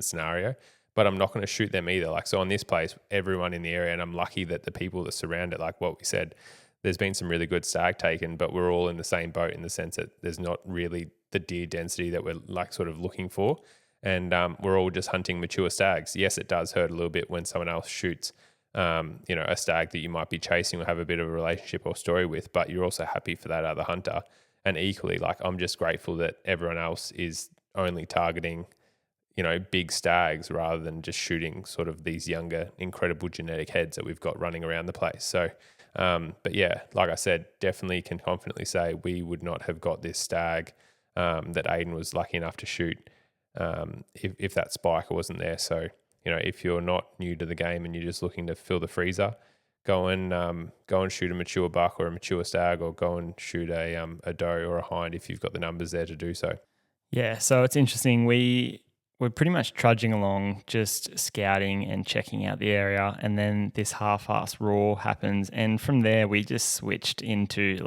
scenario. But I'm not going to shoot them either. So on this place, everyone in the area, and I'm lucky that the people that surround it, like what we said, there's been some really good stag taken, but we're all in the same boat in the sense that there's not really the deer density that we're sort of looking for. And we're all just hunting mature stags. Yes, it does hurt a little bit when someone else shoots, a stag that you might be chasing or have a bit of a relationship or story with, but you're also happy for that other hunter. And equally, I'm just grateful that everyone else is only targeting big stags rather than just shooting sort of these younger, incredible genetic heads that we've got running around the place. So, but yeah, like I said, definitely can confidently say we would not have got this stag that Ayden was lucky enough to shoot if that spiker wasn't there. So, if you're not new to the game and you're just looking to fill the freezer, go and shoot a mature buck or a mature stag, or go and shoot a doe or a hind if you've got the numbers there to do so. Yeah, so it's interesting. We're pretty much trudging along, just scouting and checking out the area, and then this half-assed roar happens, and from there we just switched into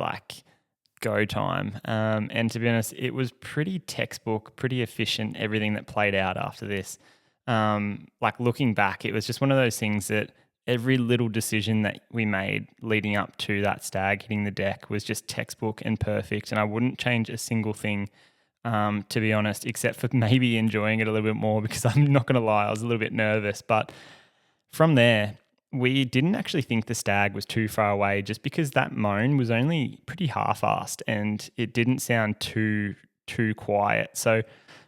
go time. And to be honest, it was pretty textbook, pretty efficient, everything that played out after this. Looking back, it was just one of those things that every little decision that we made leading up to that stag hitting the deck was just textbook and perfect, and I wouldn't change a single thing. To be honest, except for maybe enjoying it a little bit more, because I'm not going to lie, I was a little bit nervous. But from there, we didn't actually think the stag was too far away, just because that moan was only pretty half-assed and it didn't sound too quiet. So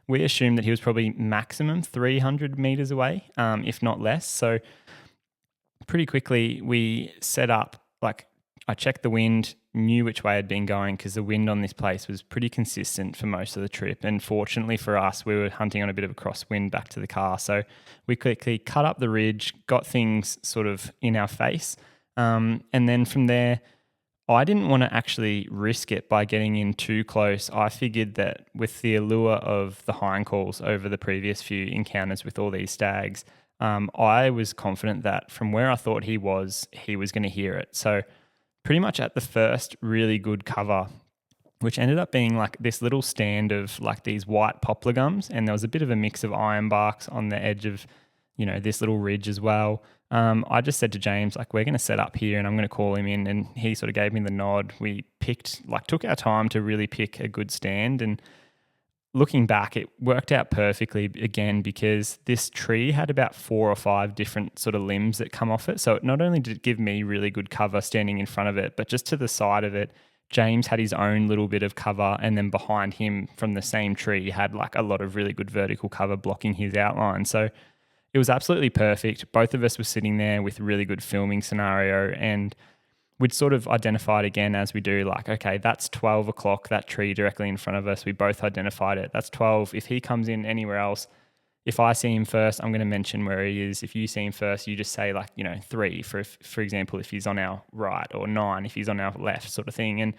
we assumed that he was probably maximum 300 meters away, if not less. So pretty quickly we set up, I checked the wind, knew which way I'd been going, because the wind on this place was pretty consistent for most of the trip. And fortunately for us, we were hunting on a bit of a crosswind back to the car. So we quickly cut up the ridge, got things sort of in our face. And then from there, I didn't want to actually risk it by getting in too close. I figured that with the allure of the hind calls over the previous few encounters with all these stags, I was confident that from where I thought he was going to hear it. So pretty much at the first really good cover, which ended up being this little stand of these white poplar gums, and there was a bit of a mix of ironbarks on the edge of, this little ridge as well. I just said to James, we're going to set up here and I'm going to call him in, and he sort of gave me the nod. We took our time to really pick a good stand, and looking back, it worked out perfectly again, because this tree had about 4 or 5 different sort of limbs that come off it. So not only did it give me really good cover standing in front of it, but just to the side of it, James had his own little bit of cover, and then behind him from the same tree had a lot of really good vertical cover blocking his outline. So it was absolutely perfect. Both of us were sitting there with really good filming scenario, and we'd sort of identified again, as we do, okay, that's 12 o'clock, that tree directly in front of us. We both identified it. That's 12. If he comes in anywhere else, if I see him first, I'm going to mention where he is. If you see him first, you just say 3, for example, if he's on our right, or 9 if he's on our left, sort of thing. And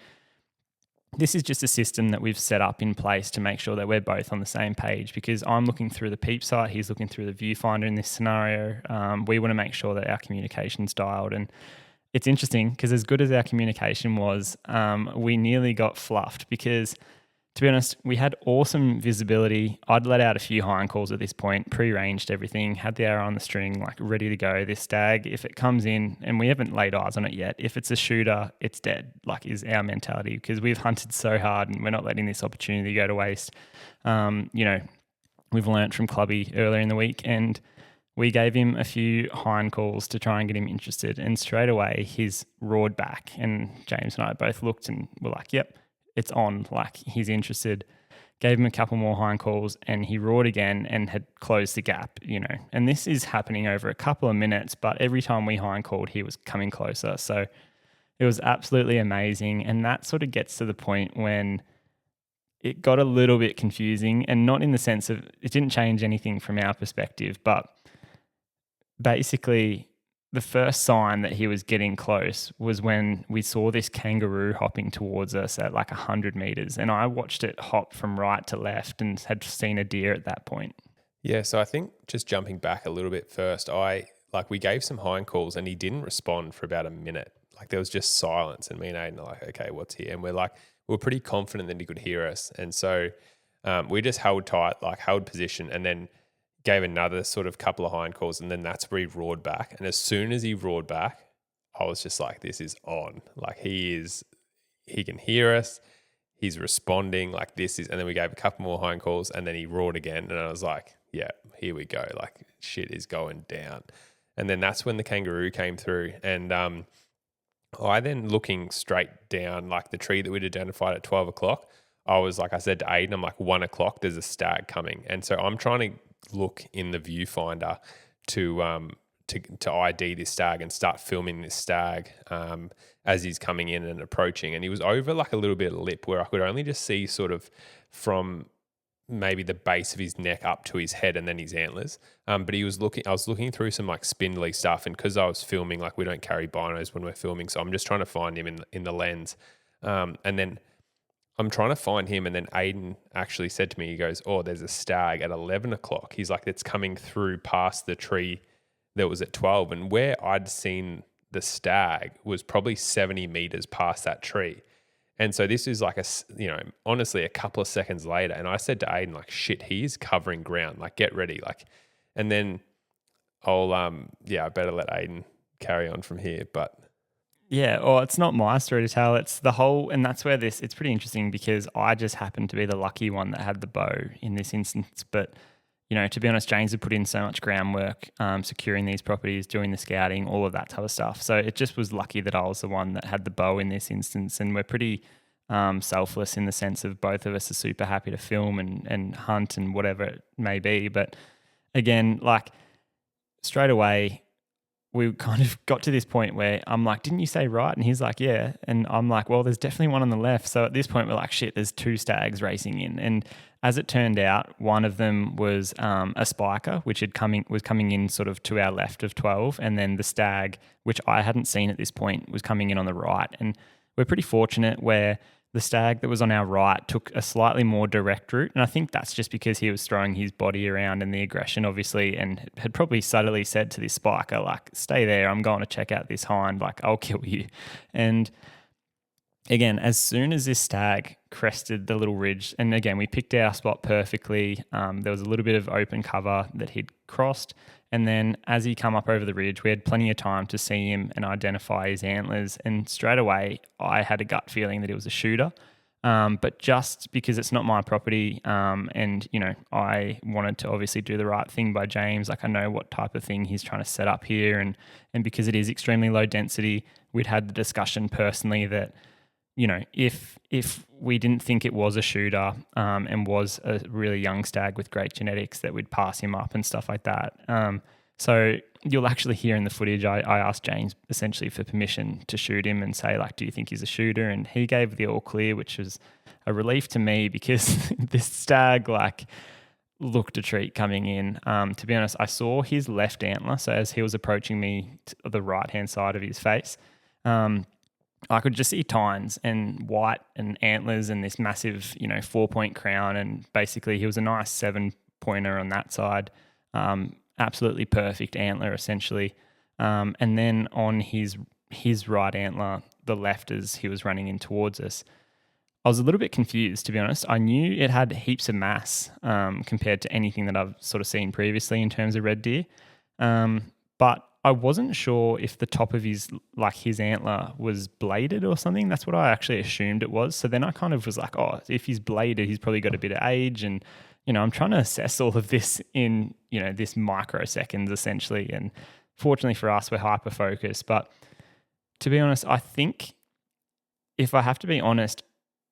this is just a system that we've set up in place to make sure that we're both on the same page, because I'm looking through the peep sight, he's looking through the viewfinder in this scenario. We want to make sure that our communication's dialed. And it's interesting because as good as our communication was, we nearly got fluffed, because to be honest, we had awesome visibility. I'd let out a few hind calls at this point, pre-ranged everything, had the arrow on the string, like ready to go. This stag, if it comes in, and we haven't laid eyes on it yet, if it's a shooter, it's dead, like is our mentality, because we've hunted so hard and we're not letting this opportunity go to waste. We've learnt from Clubby earlier in the week, and we gave him a few hind calls to try and get him interested. And straight away, he's roared back. And James and I both looked and were like, yep, it's on. Like, he's interested. Gave him a couple more hind calls, and he roared again and had closed the gap, And this is happening over a couple of minutes, but every time we hind called, he was coming closer. So it was absolutely amazing. And that sort of gets to the point when it got a little bit confusing, and not in the sense of it didn't change anything from our perspective, but basically the first sign that he was getting close was when we saw this kangaroo hopping towards us at like 100 meters. And I watched it hop from right to left and had seen a deer at that point. Yeah, so I think just jumping back a little bit first, we gave some hind calls and he didn't respond for about a minute. Like there was just silence, and me and Ayden are like, okay, what's here? And we're pretty confident that he could hear us. And so we just held tight, like held position, and then gave another sort of couple of hind calls, and then that's where he roared back. And as soon as he roared back, I was just like, this is on. Like he can hear us. He's responding like this is, and then we gave a couple more hind calls, and then he roared again. And I was like, yeah, here we go. Like shit is going down. And then that's when the kangaroo came through. And I then looking straight down like the tree that we'd identified at 12 o'clock, I was like, I said to Ayden, I'm like, 1 o'clock, there's a stag coming. And so I'm trying to look in the viewfinder to ID this stag and start filming this stag as he's coming in and approaching. And he was over like a little bit of lip where I could only just see sort of from maybe the base of his neck up to his head and then his antlers. But I was looking through some like spindly stuff, and because I was filming, like we don't carry binos when we're filming, so I'm just trying to find him in the lens. And then I'm trying to find him, and then Ayden actually said to me, he goes, oh, there's a stag at 11 o'clock. He's like, it's coming through past the tree that was at 12. And where I'd seen the stag was probably 70 meters past that tree. And so this is like honestly a couple of seconds later. And I said to Ayden, like, shit, he is covering ground. Like, get ready. Like, and then I better let Ayden carry on from here. But yeah, or it's not my story to tell. It's the whole, and that's where it's pretty interesting because I just happened to be the lucky one that had the bow in this instance. But, to be honest, James had put in so much groundwork, securing these properties, doing the scouting, all of that type of stuff. So it just was lucky that I was the one that had the bow in this instance. And we're pretty selfless in the sense of both of us are super happy to film and hunt and whatever it may be. But again, like straight away, we kind of got to this point where I'm like, didn't you say right? And he's like, yeah. And I'm like, well, there's definitely one on the left. So at this point, we're like, shit, there's 2 stags racing in. And as it turned out, one of them was a spiker, which was coming in sort of to our left of 12. And then the stag, which I hadn't seen at this point, was coming in on the right. And we're pretty fortunate where the stag that was on our right took a slightly more direct route. And I think that's just because he was throwing his body around and the aggression, obviously, and had probably subtly said to this spiker, like, stay there, I'm going to check out this hind, like, I'll kill you. And again, as soon as this stag crested the little ridge, and again, we picked our spot perfectly. There was a little bit of open cover that he'd crossed. And then as he come up over the ridge, we had plenty of time to see him and identify his antlers. And straight away, I had a gut feeling that he was a shooter. But just because it's not my property, and, I wanted to obviously do the right thing by James, like I know what type of thing he's trying to set up here. And because it is extremely low density, we'd had the discussion personally that, if we didn't think it was a shooter and was a really young stag with great genetics, that we'd pass him up and stuff like that. So you'll actually hear in the footage, I asked James essentially for permission to shoot him and say, like, do you think he's a shooter? And he gave the all clear, which was a relief to me because this stag, like, looked a treat coming in. To be honest, I saw his left antler. So as he was approaching me to the right-hand side of his face, I could just see tines and white and antlers and this massive, 4-point crown. And basically he was a nice 7-pointer on that side. Absolutely perfect antler essentially. And then on his right antler, the left as he was running in towards us, I was a little bit confused, to be honest. I knew it had heaps of mass compared to anything that I've sort of seen previously in terms of red deer. But I wasn't sure if the top of his antler was bladed or something. That's what I actually assumed it was. So then I kind of was like, oh, if he's bladed, he's probably got a bit of age. And, I'm trying to assess all of this in, this microseconds essentially. And fortunately for us, we're hyper-focused. But to be honest, I think if I have to be honest,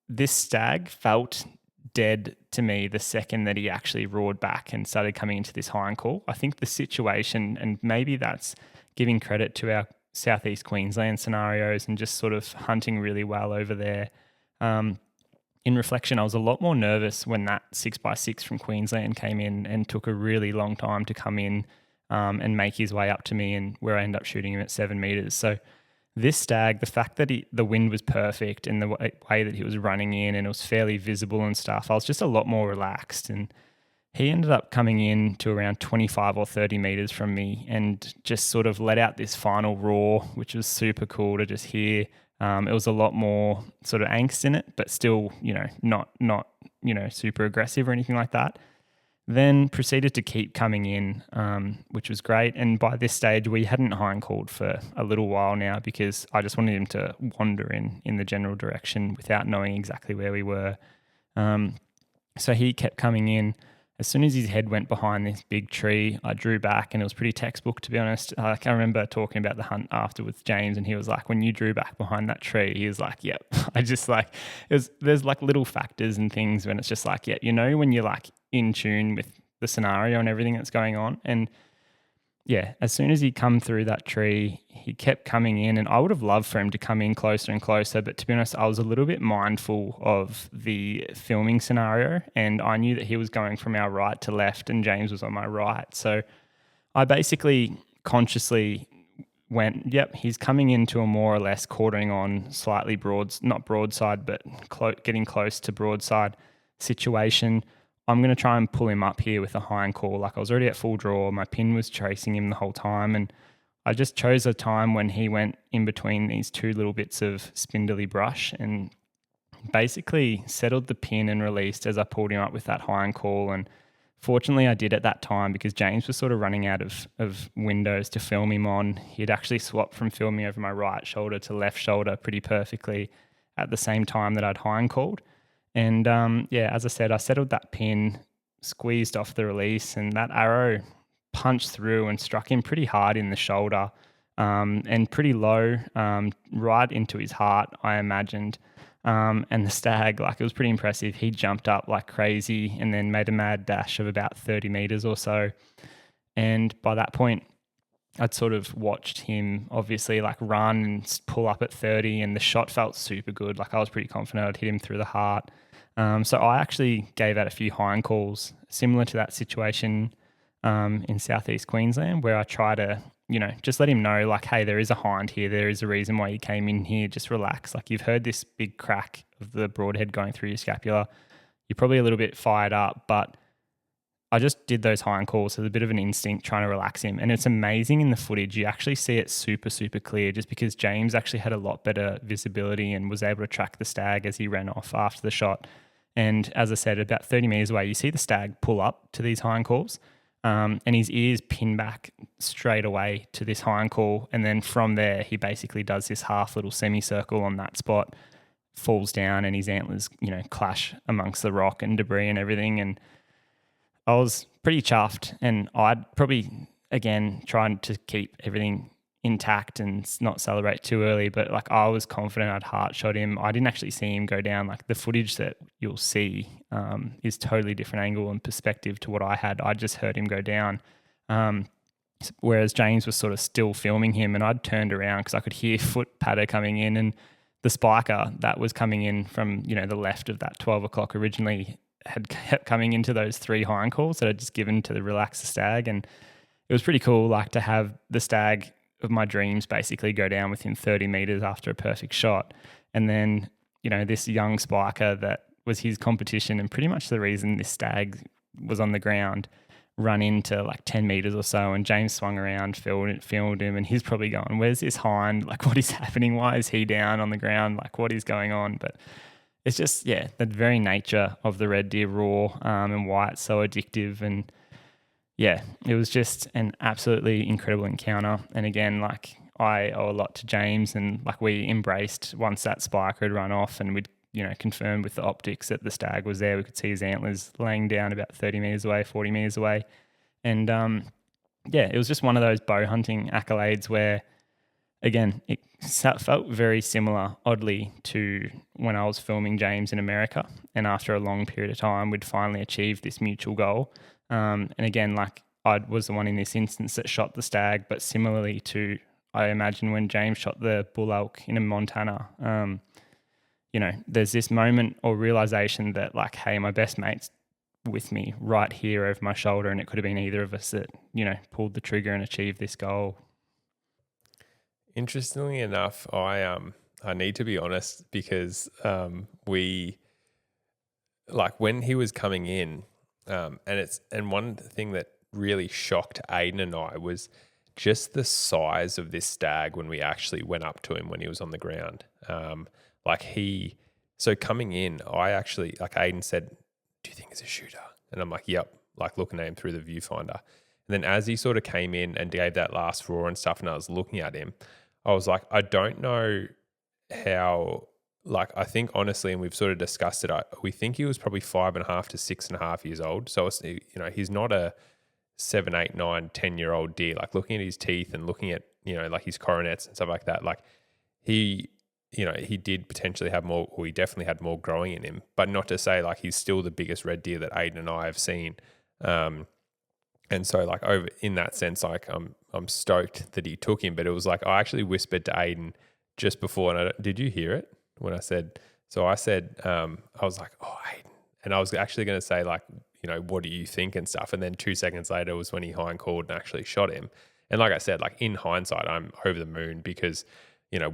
this stag felt dead to me the second that he actually roared back and started coming into this hind call. I think the situation, and maybe that's giving credit to our South East Queensland scenarios and just sort of hunting really well over there. In reflection, I was a lot more nervous when that 6x6 from Queensland came in and took a really long time to come in and make his way up to me, and where I ended up shooting him at 7 meters. So this stag, the fact that the wind was perfect and the way that he was running in and it was fairly visible and stuff, I was just a lot more relaxed. And he ended up coming in to around 25 or 30 meters from me and just sort of let out this final roar, which was super cool to just hear. It was a lot more sort of angst in it, but still, not super aggressive or anything like that. Then proceeded to keep coming in, which was great. And by this stage, we hadn't hind called for a little while now because I just wanted him to wander in the general direction without knowing exactly where we were. So he kept coming in. As soon as his head went behind this big tree, I drew back, and it was pretty textbook, to be honest. I remember talking about the hunt after with James, and he was like, when you drew back behind that tree, he was like, yep. I just there's like little factors and things when it's just like, yeah, when you're like in tune with the scenario and everything that's going on. And yeah, as soon as he come through that tree, he kept coming in, and I would have loved for him to come in closer and closer. But to be honest, I was a little bit mindful of the filming scenario, and I knew that he was going from our right to left and James was on my right. So I basically consciously went, yep, he's coming into a more or less quartering on slightly not broadside, but getting close to broadside situation. I'm going to try and pull him up here with a hind call. Like, I was already at full draw. My pin was chasing him the whole time. And I just chose a time when he went in between these two little bits of spindly brush and basically settled the pin and released as I pulled him up with that hind call. And fortunately I did at that time because James was sort of running out of windows to film him on. He'd actually swapped from filming over my right shoulder to left shoulder pretty perfectly at the same time that I'd hind called. And as I said, I settled that pin, squeezed off the release, and that arrow punched through and struck him pretty hard in the shoulder and pretty low, right into his heart, I imagined. And the stag, it was pretty impressive. He jumped up like crazy and then made a mad dash of about 30 meters or so. And by that point, I'd sort of watched him obviously run and pull up at 30, and the shot felt super good. I was pretty confident I'd hit him through the heart. So I actually gave out a few hind calls similar to that situation in South East Queensland, where I try to, just let him know hey, there is a hind here. There is a reason why you came in here. Just relax. You've heard this big crack of the broadhead going through your scapula. You're probably a little bit fired up, but I just did those hind calls as a bit of an instinct, trying to relax him. And it's amazing in the footage. You actually see it super, super clear just because James actually had a lot better visibility and was able to track the stag as he ran off after the shot. And as I said, about 30 meters away, you see the stag pull up to these hind calls and his ears pin back straight away to this hind call. And then from there, he basically does this half little semicircle on that spot, falls down, and his antlers, clash amongst the rock and debris and everything. And I was pretty chuffed, and I'd probably, again, trying to keep everything intact and not celebrate too early, but I was confident I'd heart shot him. I didn't actually see him go down. The footage that you'll see is totally different angle and perspective to what I had. I just heard him go down. Whereas James was sort of still filming him, and I'd turned around because I could hear foot patter coming in, and the spiker that was coming in from, the left of that 12 o'clock originally had kept coming into those three hind calls that I'd just given to the relaxed stag. And it was pretty cool, to have the stag of my dreams basically go down within 30 meters after a perfect shot. And then, this young spiker that was his competition and pretty much the reason this stag was on the ground, run into 10 meters or so, and James swung around, filmed him, and he's probably going, where's this hind? What is happening? Why is he down on the ground? What is going on? But it's just, yeah, the very nature of the red deer raw and why it's so addictive. And yeah, it was just an absolutely incredible encounter. And again, like I owe a lot to James, and like we embraced once that spiker had run off and we'd, confirmed with the optics that the stag was there. We could see his antlers laying down about 30 metres away, 40 metres away. And yeah, it was just one of those bow hunting accolades where, again, it felt very similar, oddly, to when I was filming James in America. And after a long period of time, we'd finally achieved this mutual goal. And again, like I was the one in this instance that shot the stag, but similarly to, I imagine, when James shot the bull elk in Montana, there's this moment or realization that like, hey, my best mate's with me right here over my shoulder, and it could have been either of us that, pulled the trigger and achieved this goal. Interestingly enough, I need to be honest because we, like when he was coming in, and one thing that really shocked Ayden and I was just the size of this stag when we actually went up to him when he was on the ground. So coming in, I actually, like Ayden said, do you think he's a shooter? And I'm like, yep, like looking at him through the viewfinder. And then as he sort of came in and gave that last roar and stuff, and I was looking at him, I was like, I don't know how, like, I think honestly, and we've sort of discussed it, we think he was probably 5.5 to 6.5 years old. So, it's, he's not a 7, 8, 9, 10-year-old deer. Like looking at his teeth and looking at, like his coronets and stuff like that, like he did potentially have more, or he definitely had more growing in him, but not to say like he's still the biggest red deer that Ayden and I have seen. And so like over in that sense, like I'm stoked that he took him, but it was like, I actually whispered to Ayden just before, and did you hear it when I said, I said, I was like, oh, Ayden. And I was actually going to say like, what do you think and stuff. And then 2 seconds later was when he hind called and actually shot him. And like I said, like in hindsight, I'm over the moon because,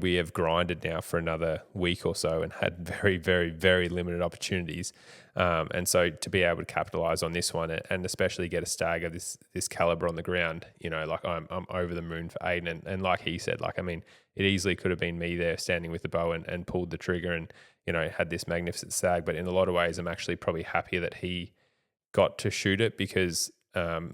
we have grinded now for another week or so and had very, very, very limited opportunities. And so to be able to capitalize on this one and especially get a stag of this caliber on the ground, like I'm over the moon for Ayden. And like he said, like, I mean, it easily could have been me there standing with the bow and pulled the trigger and, had this magnificent stag. But in a lot of ways, I'm actually probably happier that he got to shoot it because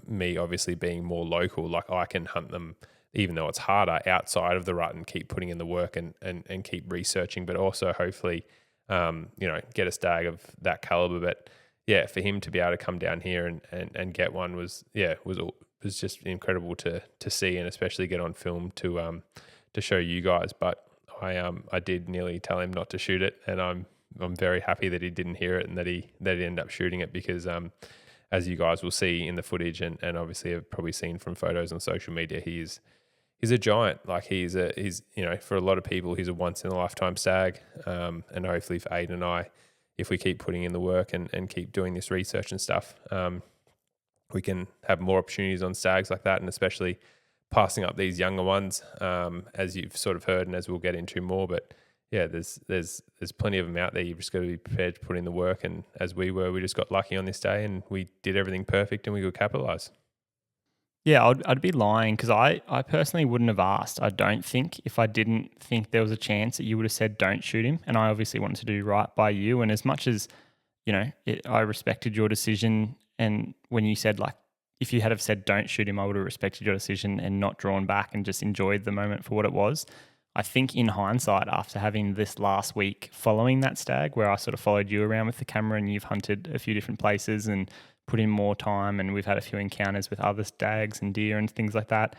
me obviously being more local, like I can hunt them even though it's harder outside of the rut and keep putting in the work and keep researching, but also hopefully, get a stag of that caliber. But yeah, for him to be able to come down here and get one was just incredible to see, and especially get on film to show you guys. But I did nearly tell him not to shoot it, and I'm very happy that he didn't hear it and that he ended up shooting it because as you guys will see in the footage and obviously have probably seen from photos on social media, he's a giant. Like he's for a lot of people, he's a once in a lifetime stag. And hopefully for Ayden and I, if we keep putting in the work and keep doing this research and stuff, we can have more opportunities on stags like that, and especially passing up these younger ones, as you've sort of heard and as we'll get into more. But yeah, there's plenty of them out there. You've just got to be prepared to put in the work. And as we just got lucky on this day and we did everything perfect and we could capitalize. Yeah, I'd be lying because I personally wouldn't have asked. I don't think if I didn't think there was a chance that you would have said don't shoot him. And I obviously wanted to do right by you. And as much as, I respected your decision. And when you said like, if you had have said don't shoot him, I would have respected your decision and not drawn back and just enjoyed the moment for what it was. I think in hindsight, after having this last week following that stag where I sort of followed you around with the camera and you've hunted a few different places and put in more time, and we've had a few encounters with other stags and deer and things like that.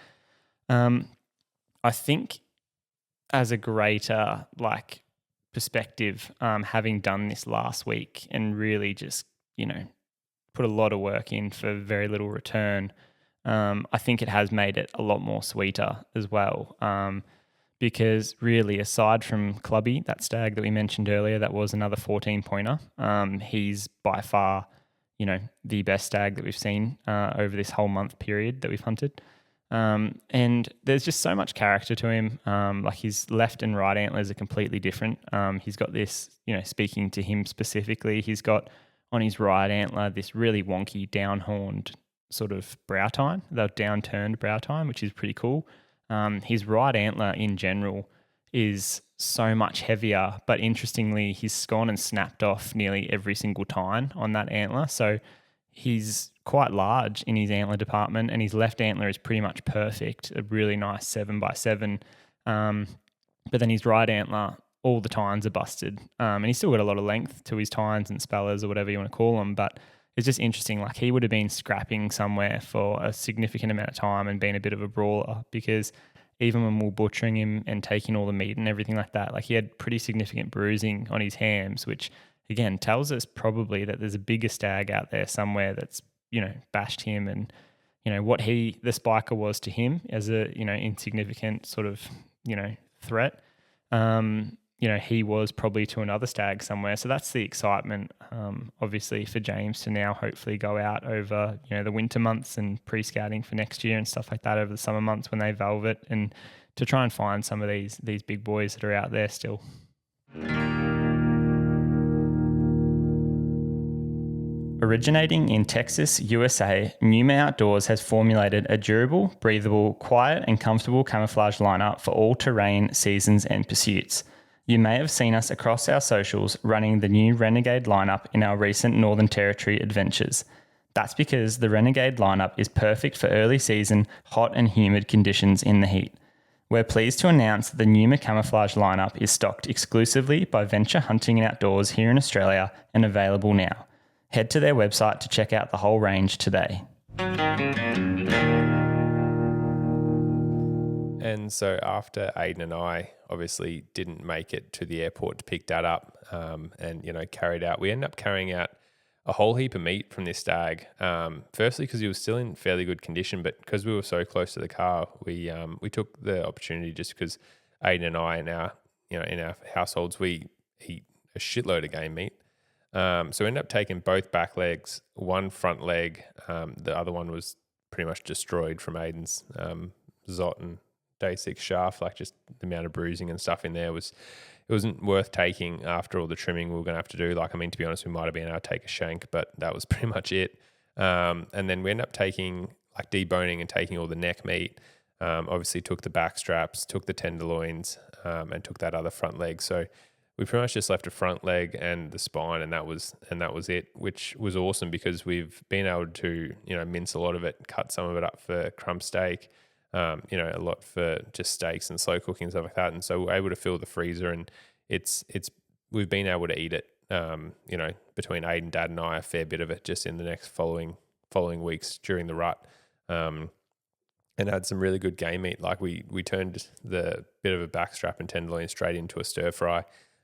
I think as a greater perspective, having done this last week and really just, put a lot of work in for very little return, I think it has made it a lot more sweeter as well. Because really, aside from Clubby, that stag that we mentioned earlier, that was another 14-pointer. He's by far, the best stag that we've seen over this whole month period that we've hunted. And there's just so much character to him. Like his left and right antlers are completely different. He's got this, speaking to him specifically, he's got on his right antler this really wonky down-horned sort of brow tine, the down-turned brow tine, which is pretty cool. His right antler in general is so much heavier, but interestingly, he's gone and snapped off nearly every single tine on that antler. So he's quite large in his antler department, and his left antler is pretty much perfect, a really nice 7x7. But then his right antler, all the tines are busted. And he's still got a lot of length to his tines and spellers or whatever you want to call them. But it's just interesting. Like, he would have been scrapping somewhere for a significant amount of time and been a bit of a brawler, because even when we were butchering him and taking all the meat and everything like that, like, he had pretty significant bruising on his hams, which again tells us probably that there's a bigger stag out there somewhere that's, bashed him. And, what the spiker was to him as a, insignificant sort of, threat, he was probably to another stag somewhere. So that's the excitement, obviously, for James to now hopefully go out over, the winter months and pre-scouting for next year and stuff like that over the summer months when they velvet, and to try and find some of these big boys that are out there still. Originating in Texas, USA, Numa Outdoors has formulated a durable, breathable, quiet and comfortable camouflage lineup for all terrain, seasons and pursuits. You may have seen us across our socials running the new Renegade lineup in our recent Northern Territory adventures. That's because the Renegade lineup is perfect for early season, hot and humid conditions in the heat. We're pleased to announce that the Numa camouflage lineup is stocked exclusively by Venture Hunting and Outdoors here in Australia and available now. Head to their website to check out the whole range today. And so after Ayden and I obviously didn't make it to the airport to pick Dad up, we ended up carrying out a whole heap of meat from this stag. Firstly, because he was still in fairly good condition, but because we were so close to the car, we took the opportunity, just because Ayden and I in our households, we eat a shitload of game meat. So we ended up taking both back legs, one front leg. The other one was pretty much destroyed from Ayden's Zot and day 6 shaft. Like, just the amount of bruising and stuff in there wasn't worth taking after all the trimming we were going to have to do. Like, I mean, to be honest, we might have been able to take a shank, but that was pretty much it. And then we ended up taking, like, deboning and taking all the neck meat. Obviously took the back straps, took the tenderloins, and took that other front leg. So we pretty much just left a front leg and the spine, and that was it, which was awesome, because we've been able to, mince a lot of it, cut some of it up for crumb steak, a lot for just steaks and slow cooking and stuff like that. And so we're able to fill the freezer, and we've been able to eat it, between Ayden, Dad and I, a fair bit of it just in the next following weeks during the rut. And had some really good game meat. Like, we turned the bit of a backstrap and tenderloin straight into a stir fry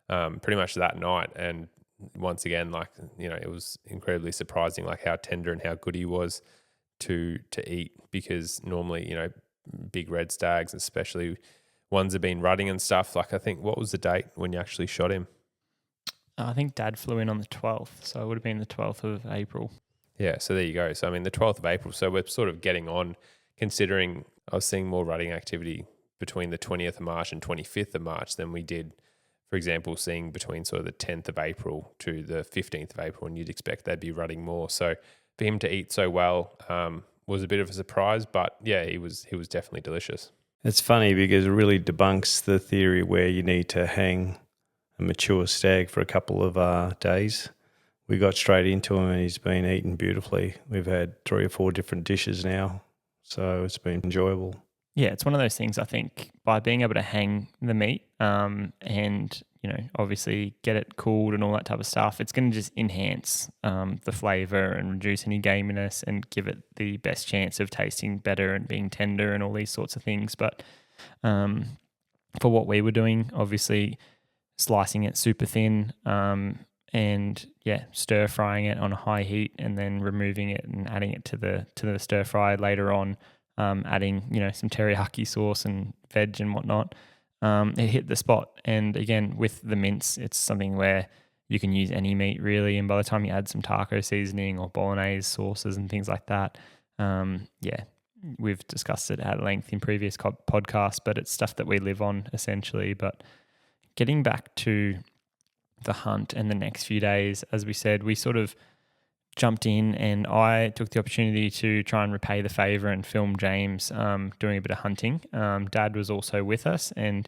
pretty much that night. And once again, it was incredibly surprising, like, how tender and how good he was to eat, because normally, big red stags, especially ones that have been rutting and stuff. Like, I think, what was the date when you actually shot him? I think Dad flew in on the 12th, so it would have been the 12th of April. Yeah, so there you go. So, I mean, the 12th of April, so we're sort of getting on, considering I was seeing more rutting activity between the 20th of March and 25th of March than we did, for example, seeing between sort of the 10th of April to the 15th of April, and you'd expect they'd be rutting more. So for him to eat so well was a bit of a surprise, but yeah, he was definitely delicious. It's funny because it really debunks the theory where you need to hang a mature stag for a couple of days. We got straight into him and he's been eaten beautifully. We've had 3 or 4 different dishes now, so it's been enjoyable. Yeah, it's one of those things, I think, by being able to hang the meat and, obviously get it cooled and all that type of stuff, it's going to just enhance the flavour and reduce any gaminess and give it the best chance of tasting better and being tender and all these sorts of things. But for what we were doing, obviously slicing it super thin and stir frying it on a high heat and then removing it and adding it to the stir fry later on, adding some teriyaki sauce and veg and whatnot. It hit the spot. And again, with the mince, it's something where you can use any meat really, and by the time you add some taco seasoning or bolognese sauces and things like that, we've discussed it at length in previous podcasts, but it's stuff that we live on essentially. But getting back to the hunt and the next few days, as we said, we sort of jumped in and I took the opportunity to try and repay the favour and film James doing a bit of hunting. Dad was also with us, and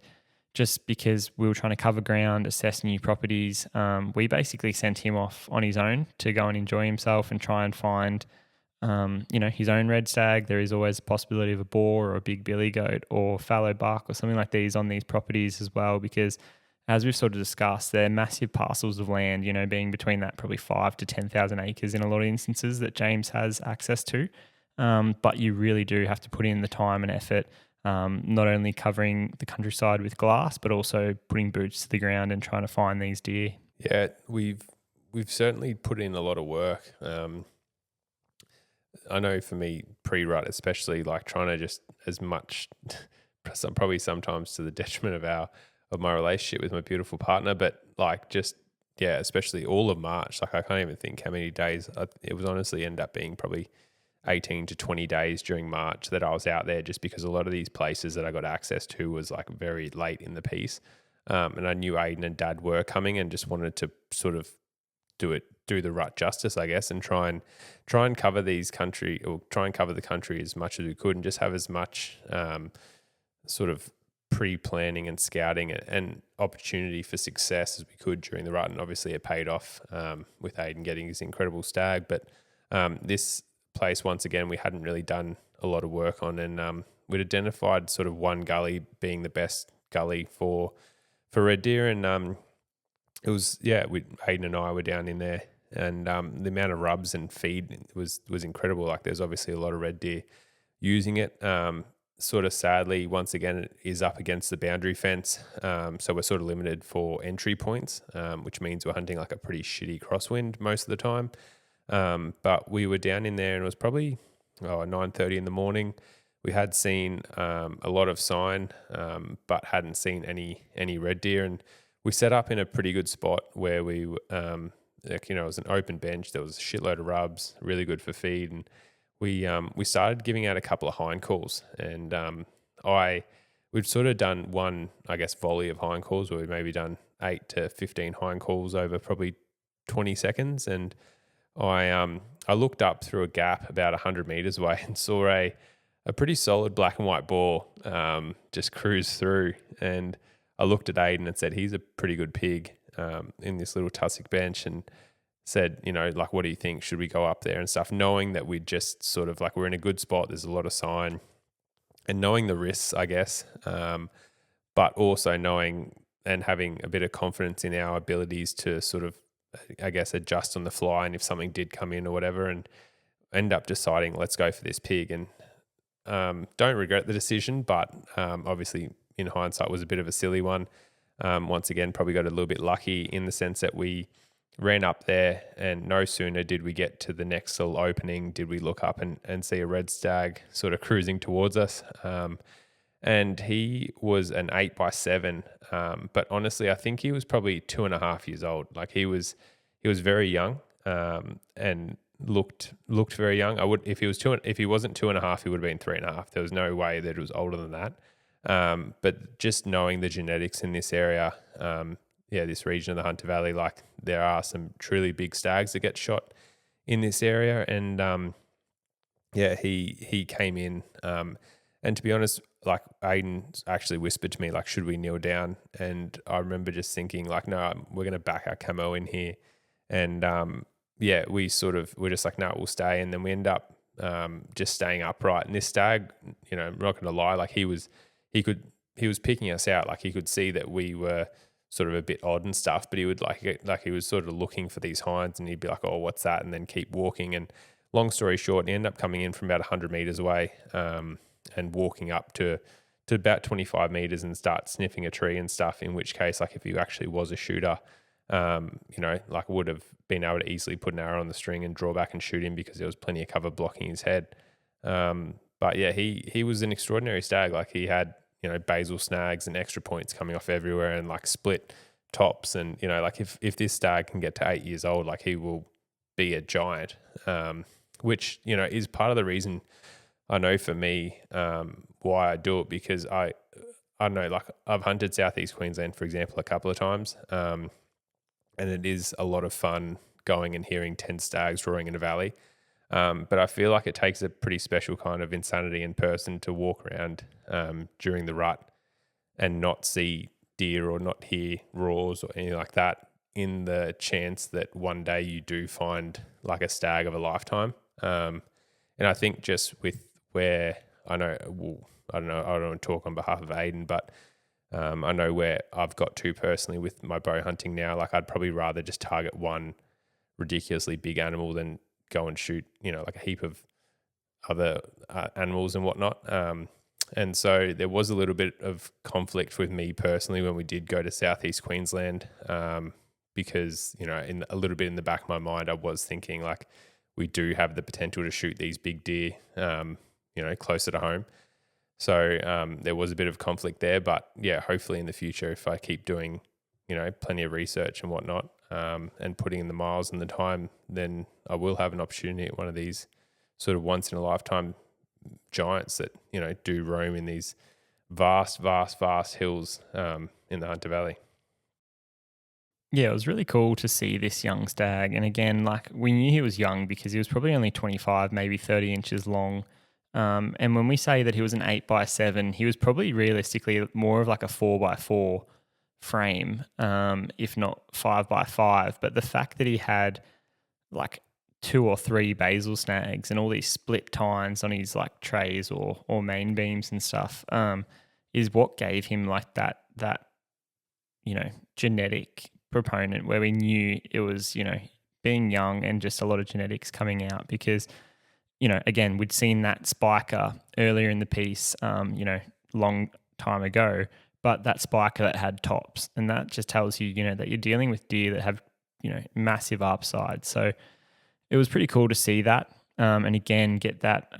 just because we were trying to cover ground, assess new properties. We basically sent him off on his own to go and enjoy himself and try and find his own red stag. There is always a possibility of a boar or a big billy goat or fallow buck or something like these on these properties as well, because as we've sort of discussed, they're massive parcels of land, being between that probably 5 to 10,000 acres in a lot of instances that James has access to. But you really do have to put in the time and effort, not only covering the countryside with glass, but also putting boots to the ground and trying to find these deer. Yeah, we've certainly put in a lot of work. I know for me, pre-rut especially, like trying to just as much, probably sometimes to the detriment of my relationship with my beautiful partner, but like just, yeah, especially all of March. Like I can't even think how many days. It was honestly ended up being probably 18 to 20 days during March that I was out there, just because a lot of these places that I got access to was like very late in the piece. And I knew Ayden and Dad were coming and just wanted to sort of do the rut justice, I guess, and try and cover the country as much as we could, and just have as much sort of pre-planning and scouting and opportunity for success as we could during the rut. And obviously it paid off with Ayden getting his incredible stag. But this place, once again, we hadn't really done a lot of work on, and we'd identified sort of one gully being the best gully for red deer, and it was, Ayden and I were down in there, and the amount of rubs and feed was incredible. Like there's obviously a lot of red deer using it. Sort of sadly, once again, it is up against the boundary fence, so we're sort of limited for entry points, which means we're hunting like a pretty shitty crosswind most of the time. But we were down in there, and it was probably 9:30 in the morning. We had seen a lot of sign, but hadn't seen any red deer, and we set up in a pretty good spot where we, it was an open bench. There was a shitload of rubs, really good for feed, and we started giving out a couple of hind calls, and we've sort of done one, I guess, volley of hind calls where we've maybe done 8 to 15 hind calls over probably 20 seconds, and I looked up through a gap about 100 meters away and saw a pretty solid black and white boar just cruise through, and I looked at Ayden and said, he's a pretty good pig in this little tussock bench, and said, like, what do you think? Should we go up there and stuff? Knowing that we'd just sort of like, we're in a good spot. There's a lot of sign, and knowing the risks, I guess, but also knowing and having a bit of confidence in our abilities to sort of, I guess, adjust on the fly. And if something did come in or whatever, and end up deciding, let's go for this pig. And don't regret the decision, but obviously in hindsight was a bit of a silly one. Once again, probably got a little bit lucky in the sense that we ran up there, and no sooner did we get to the next little opening did we look up and see a red stag sort of cruising towards us. And he was an 8x7, but honestly, I think he was probably 2.5 years old. Like he was very young, and looked very young. If he wasn't 2.5, he would have been 3.5. There was no way that it was older than that. But just knowing the genetics in this area, this region of the Hunter Valley, like there are some truly big stags that get shot in this area, and he came in, and to be honest, like Ayden actually whispered to me, like, should we kneel down? And I remember just thinking, like, no, we're going to back our camo in here, and we're just like, no, we'll stay, and then we end up just staying upright. And this stag, I'm not going to lie, like he was picking us out, like he could see that we were sort of a bit odd and stuff, but he would like he was sort of looking for these hinds, and he'd be like, oh, what's that? And then keep walking. And long story short, he ended up coming in from about 100 meters away, and walking up to about 25 meters and start sniffing a tree and stuff, in which case, like if he actually was a shooter, like would have been able to easily put an arrow on the string and draw back and shoot him, because there was plenty of cover blocking his head. But yeah, he was an extraordinary stag. Like he had, basal snags and extra points coming off everywhere, and like split tops. And, like if this stag can get to 8 years old, like he will be a giant, which, is part of the reason I know for me, why I do it, because I don't know, like I've hunted South East Queensland, for example, a couple of times. And it is a lot of fun going and hearing 10 stags roaring in a valley. But I feel like it takes a pretty special kind of insanity in person to walk around during the rut and not see deer or not hear roars or anything like that, in the chance that one day you do find like a stag of a lifetime. And I think just with where I know, I don't want to talk on behalf of Ayden, but I know where I've got to personally with my bow hunting now. Like I'd probably rather just target one ridiculously big animal than go and shoot, like a heap of other animals and whatnot. And so there was a little bit of conflict with me personally when we did go to South East Queensland, because, in a little bit in the back of my mind, I was thinking like we do have the potential to shoot these big deer, closer to home. So there was a bit of conflict there, but yeah, hopefully in the future, if I keep doing, plenty of research and whatnot, and putting in the miles and the time, then I will have an opportunity at one of these sort of once in a lifetime giants that, do roam in these vast hills in the Hunter Valley. Yeah, it was really cool to see this young stag. And again, like we knew he was young because he was probably only 25, maybe 30 inches long. And when we say that he was an 8x7, he was probably realistically more of like a 4x4 frame, if not 5x5. But the fact that he had like 2 or 3 basal snags and all these split tines on his like trays or main beams and stuff, is what gave him like that genetic proponent where we knew it was, being young and just a lot of genetics coming out because, again, we'd seen that spiker earlier in the piece, long time ago, but that spiker that had tops, and that just tells you, that you're dealing with deer that have, massive upside. So it was pretty cool to see that. And again, get that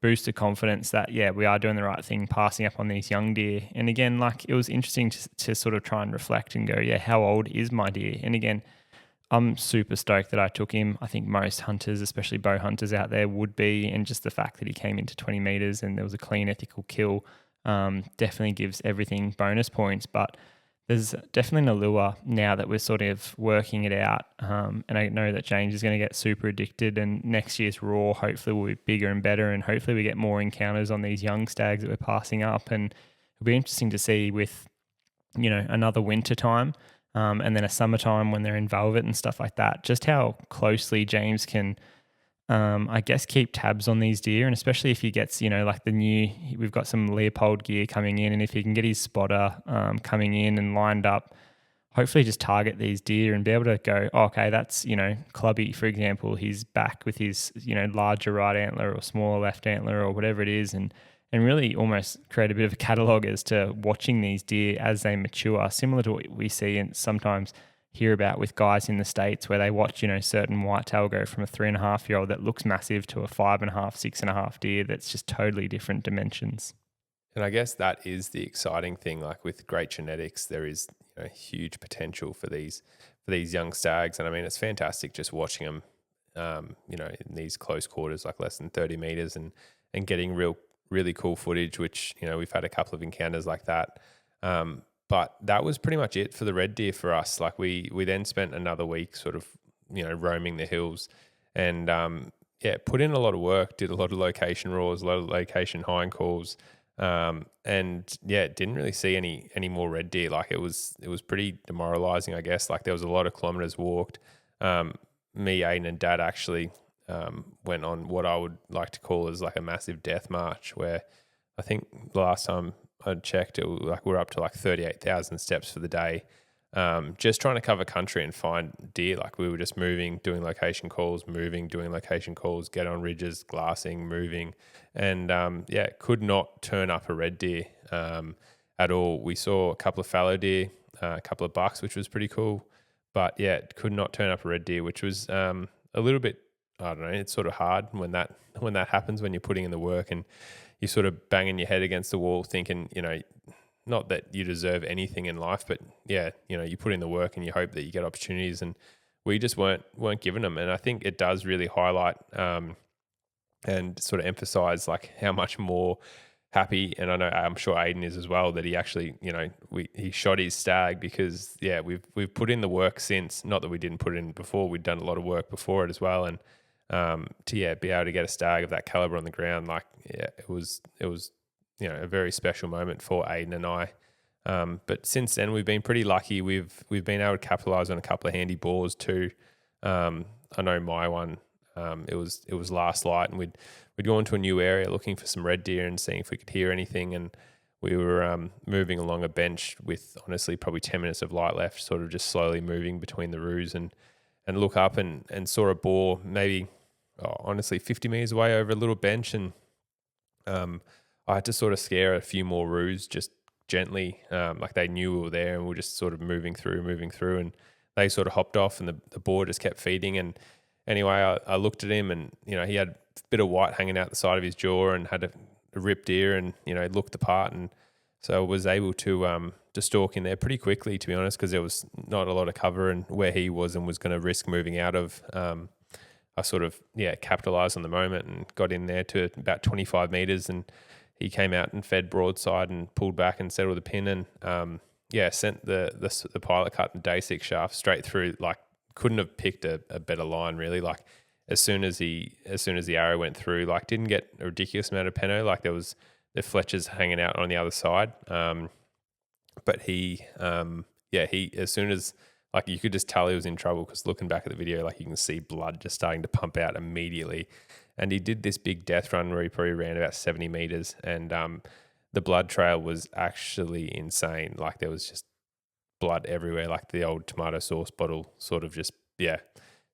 boost of confidence that, yeah, we are doing the right thing, passing up on these young deer. And again, like it was interesting to sort of try and reflect and go, yeah, how old is my deer? And again, I'm super stoked that I took him. I think most hunters, especially bow hunters out there, would be. And just the fact that he came into 20 meters and there was a clean, ethical kill definitely gives everything bonus points. But there's definitely an allure now that we're sort of working it out. And I know that James is going to get super addicted, and next year's Raw hopefully will be bigger and better, and hopefully we get more encounters on these young stags that we're passing up. And it'll be interesting to see with, another winter time and then a summertime when they're in velvet and stuff like that, just how closely James can, I guess, keep tabs on these deer. And especially if he gets, like we've got some Leopold gear coming in, and if he can get his spotter coming in and lined up, hopefully just target these deer and be able to go, oh, okay, that's, Clubby, for example, he's back with his, larger right antler or smaller left antler or whatever it is, and really almost create a bit of a catalogue as to watching these deer as they mature, similar to what we see and sometimes hear about with guys in the States where they watch, certain whitetail go from a 3.5-year-old that looks massive to a 5.5, 6.5 deer that's just totally different dimensions. And I guess that is the exciting thing. Like with great genetics, there is huge potential for these young stags. And I mean, it's fantastic just watching them, in these close quarters, like less than 30 meters, and getting really cool footage, which, we've had a couple of encounters like that. But that was pretty much it for the red deer for us. Like we then spent another week sort of, roaming the hills and, put in a lot of work, did a lot of location roars, a lot of location hind calls. Didn't really see any more red deer. Like it was pretty demoralizing, I guess. Like there was a lot of kilometers walked. Me, Ayden and Dad actually went on what I would like to call as like a massive death march, where I think the last time I checked, it was like we're up to like 38,000 steps for the day, just trying to cover country and find deer. Like we were just moving, doing location calls, get on ridges, glassing, moving, and could not turn up a red deer at all. We saw a couple of fallow deer, a couple of bucks, which was pretty cool, but could not turn up a red deer, which was a little bit, I don't know, it's sort of hard when that happens, when you're putting in the work and you're sort of banging your head against the wall thinking, not that you deserve anything in life, but you put in the work and you hope that you get opportunities, and we just weren't given them. And I think it does really highlight and sort of emphasize like how much more happy, and I'm sure Ayden is as well, that he actually, he shot his stag, because we've put in the work since. Not that we didn't put it in before, we'd done a lot of work before it as well, and to be able to get a stag of that caliber on the ground, like it was a very special moment for Ayden and I. But since then, we've been pretty lucky. We've been able to capitalise on a couple of handy bores too. I know my one. It was last light, and we'd gone to a new area looking for some red deer and seeing if we could hear anything. And we were moving along a bench with honestly probably 10 minutes of light left, sort of just slowly moving between the roos and look up and saw a boar maybe honestly 50 meters away over a little bench, and I had to sort of scare a few more roos just gently, like they knew we were there, and we were just sort of moving through, and they sort of hopped off, and the boar just kept feeding. And anyway, I looked at him, and he had a bit of white hanging out the side of his jaw, and had a ripped ear, and he looked the part, and so I was able to stalk in there pretty quickly, to be honest, because there was not a lot of cover, and where he was and was going to risk moving out of. I sort of capitalised on the moment and got in there to about 25 metres, and he came out and fed broadside and pulled back and settled the pin, and sent the pilot cut and day 6 shaft straight through. Like, couldn't have picked a better line, really. Like, as soon as the arrow went through, like, didn't get a ridiculous amount of peno. Like, there was the fletchers hanging out on the other side, but he as soon as, like, you could just tell he was in trouble, because looking back at the video, like, you can see blood just starting to pump out immediately. And he did this big death run where he probably ran about 70 meters, and the blood trail was actually insane. Like, there was just blood everywhere, like the old tomato sauce bottle sort of just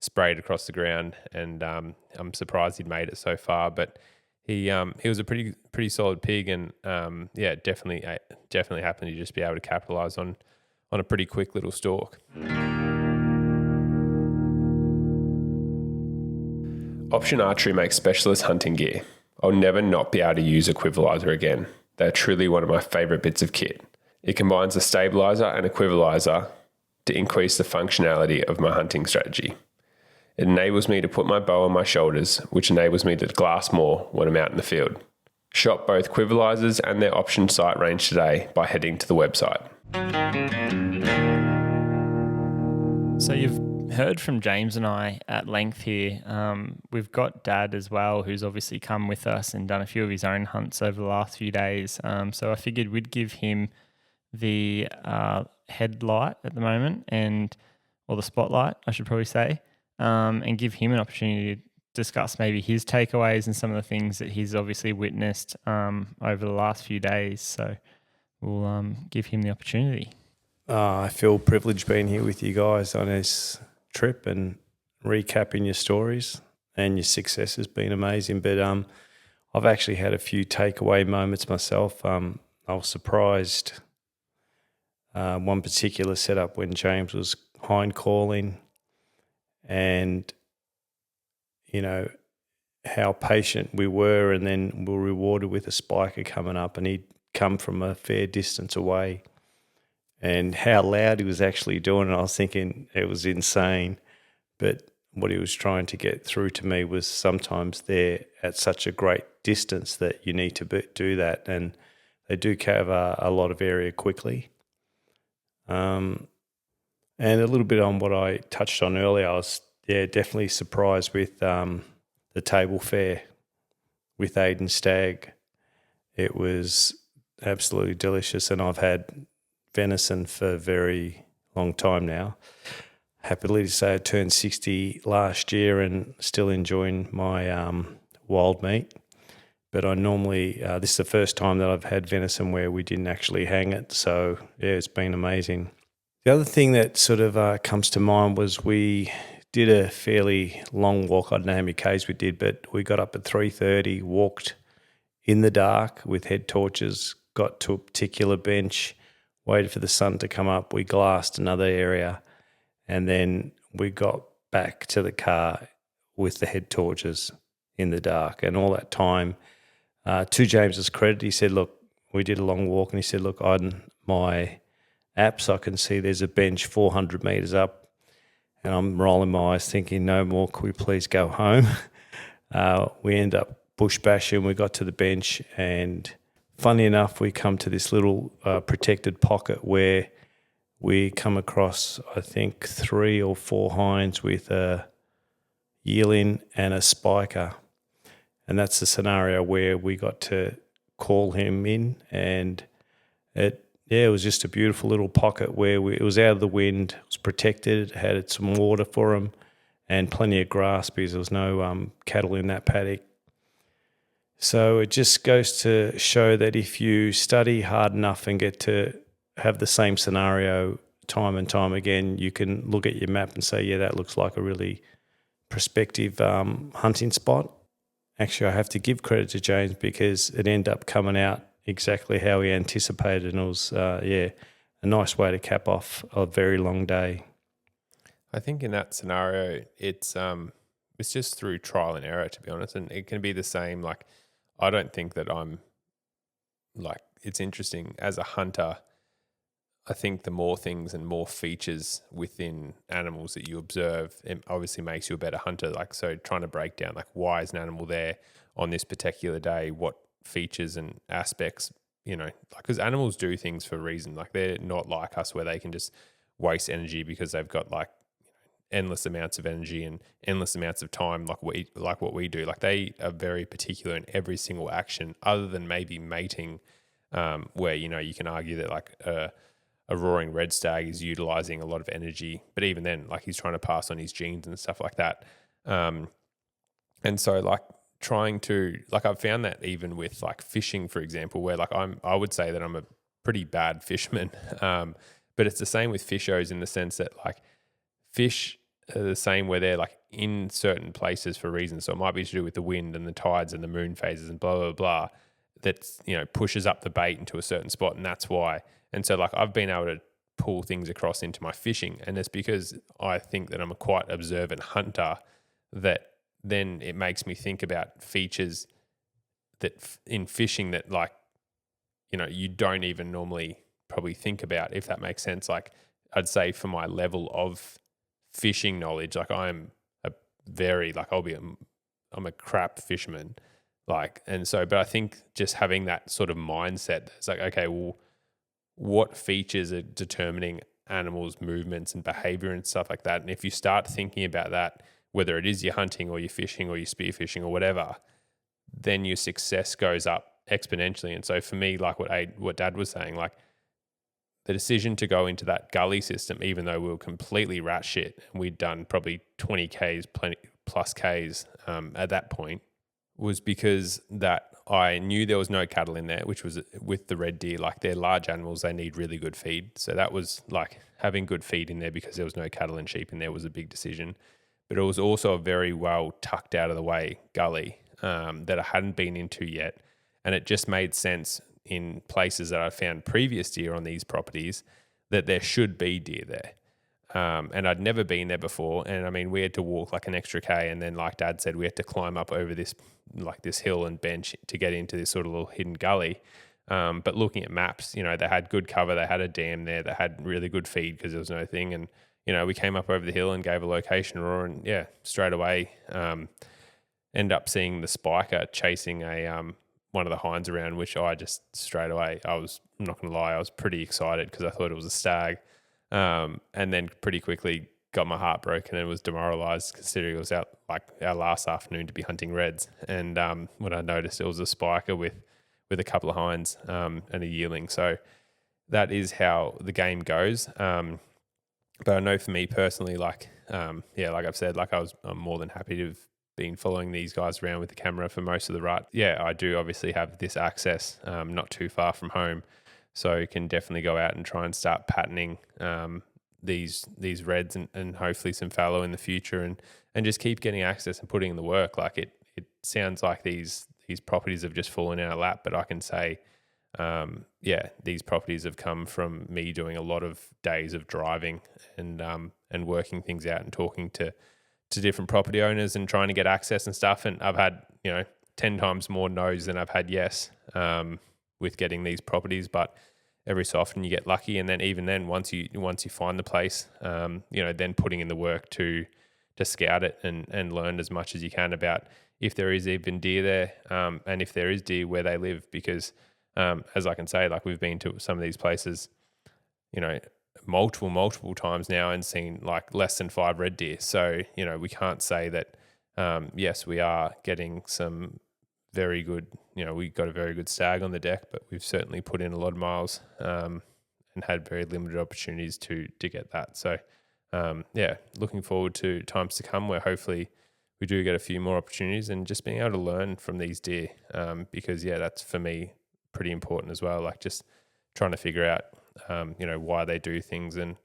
sprayed across the ground. And I'm surprised he'd made it so far, but he was a pretty solid pig, and definitely happened to just be able to capitalize on a pretty quick little stalk. Option Archery makes specialist hunting gear. I'll never not be able to use equivalizer again. They're truly one of my favourite bits of kit. It combines a stabilizer and equivalizer to increase the functionality of my hunting strategy. It enables me to put my bow on my shoulders, which enables me to glass more when I'm out in the field. Shop both equivalizers and their option sight range today by heading to the website. So you've heard from James and I at length here. We've got Dad as well, who's obviously come with us and done a few of his own hunts over the last few days. So I figured we'd give him the headlight at the moment, or the spotlight, I should probably say, and give him an opportunity to discuss maybe his takeaways and some of the things that he's obviously witnessed over the last few days. So we'll give him the opportunity. I feel privileged being here with you guys on this trip and recapping your stories, and your success has been amazing. But I've actually had a few takeaway moments myself. I was surprised one particular setup when James was hind calling, and how patient we were, and then we were rewarded with a spiker coming up, and he'd come from a fair distance away, and how loud he was actually doing it. I was thinking it was insane, but what he was trying to get through to me was sometimes they're at such a great distance that you need to do that, and they do cover a lot of area quickly. And a little bit on what I touched on earlier, I was definitely surprised with the table fare with Ayden stag. It was absolutely delicious, and I've had venison for a very long time now. Happily to say I turned 60 last year and still enjoying my wild meat. But I normally, this is the first time that I've had venison where we didn't actually hang it. So, it's been amazing. The other thing that sort of comes to mind was we did a fairly long walk. I don't know how many Ks we did, but we got up at 3:30, walked in the dark with head torches, got to a particular bench, waited for the sun to come up. We glassed another area, and then we got back to the car with the head torches in the dark. And all that time, to James's credit, he said, look, we did a long walk, and he said, look, on my apps, I can see there's a bench 400 metres up, and I'm rolling my eyes thinking, no more, could we please go home? We end up bush bashing. We got to the bench, and funny enough, we come to this little protected pocket where we come across, I think, 3 or 4 hinds with a yearling and a spiker. And that's the scenario where we got to call him in, and it yeah, it was just a beautiful little pocket where it was out of the wind, it was protected, it had some water for them, and plenty of grass because there was no cattle in that paddock. So it just goes to show that if you study hard enough and get to have the same scenario time and time again, you can look at your map and say, yeah, that looks like a really prospective hunting spot. Actually, I have to give credit to James because it ended up coming out exactly how he anticipated, and it was, a nice way to cap off a very long day. I think in that scenario, it's just through trial and error, to be honest, and it can be the same. Like, I don't think that I'm like, it's interesting as a hunter. I think the more things and more features within animals that you observe, it obviously makes you a better hunter. Like, so trying to break down, like, why is an animal there on this particular day? What features and aspects, like, because animals do things for a reason. Like, they're not like us where they can just waste energy because they've got like endless amounts of energy and endless amounts of time, like what we do. Like, they are very particular in every single action, other than maybe mating, where you can argue that like a roaring red stag is utilizing a lot of energy, but even then, like, he's trying to pass on his genes and stuff like that. And so, like, trying to, like, I've found that even with like fishing, for example, where like I would say that I'm a pretty bad fisherman, but it's the same with fishers in the sense that like fish are the same where they're like in certain places for reasons. So it might be to do with the wind and the tides and the moon phases and blah, blah, blah, that's, pushes up the bait into a certain spot. And that's why. And so, like, I've been able to pull things across into my fishing, and it's because I think that I'm a quite observant hunter, that then it makes me think about features that in fishing that, like, you don't even normally probably think about, if that makes sense. Like, I'd say for my level of fishing knowledge, like, I'm a very, like, I'm a crap fisherman. Like, and so, but I think just having that sort of mindset, it's like, okay, well, what features are determining animals' movements and behavior and stuff like that. And if you start thinking about that, whether it is you're hunting or you're fishing or you're spearfishing or whatever, then your success goes up exponentially. And so for me, like what Dad was saying, like, the decision to go into that gully system, even though we were completely rat shit and we'd done probably 20 Ks, plus Ks at that point, was because that I knew there was no cattle in there, which was with the red deer. Like, they're large animals, they need really good feed. So that was like having good feed in there because there was no cattle and sheep in there was a big decision. But it was also a very well tucked out of the way gully that I hadn't been into yet. And it just made sense in places that I found previous deer on these properties that there should be deer there. And I'd never been there before. And I mean, we had to walk like an extra K. And then, like Dad said, we had to climb up over this hill and bench to get into this sort of little hidden gully. But looking at maps, they had good cover. They had a dam there. They had really good feed because there was no thing. And, we came up over the hill and gave a location roar, and straight away, end up seeing the spiker chasing one of the hinds around, which I just straight away, I'm not going to lie, I was pretty excited because I thought it was a stag. And then pretty quickly got my heart broken and was demoralized, considering it was our last afternoon to be hunting reds. And when I noticed it was a spiker with a couple of hinds and a yearling. So that is how the game goes. But I know for me personally, like I've said, like, I'm more than happy to have been following these guys around with the camera for most of the rut. Yeah, I do obviously have this access not too far from home. So you can definitely go out and try and start patterning these reds and hopefully some fallow in the future, and just keep getting access and putting in the work. Like, it sounds like these properties have just fallen in our lap, but I can say, these properties have come from me doing a lot of days of driving and working things out and talking to different property owners and trying to get access and stuff. And I've had 10 times more no's than I've had yes with getting these properties, but every so often you get lucky. And then even then, once you find the place, then putting in the work to scout it and learn as much as you can about if there is even deer there, and if there is deer where they live. Because as I can say, like, we've been to some of these places, multiple times now and seen like less than 5 red deer. So, we can't say that, yes, we are getting some very good, we got a very good stag on the deck, but we've certainly put in a lot of miles and had very limited opportunities to get that. So looking forward to times to come where hopefully we do get a few more opportunities and just being able to learn from these deer, because that's for me pretty important as well. Like just trying to figure out why they do things and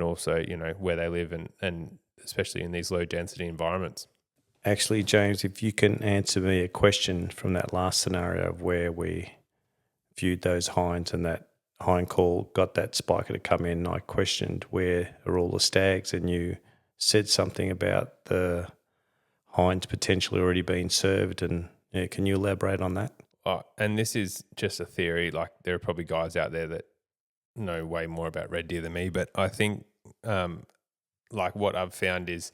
also where they live and especially in these low density environments. Actually, James, if you can answer me a question from that last scenario of where we viewed those hinds and that hind call got that spiker to come in, I questioned where are all the stags, and you said something about the hinds potentially already being served. And can you elaborate on that? Oh, and this is just a theory. Like there are probably guys out there that know way more about red deer than me, but I think like what I've found is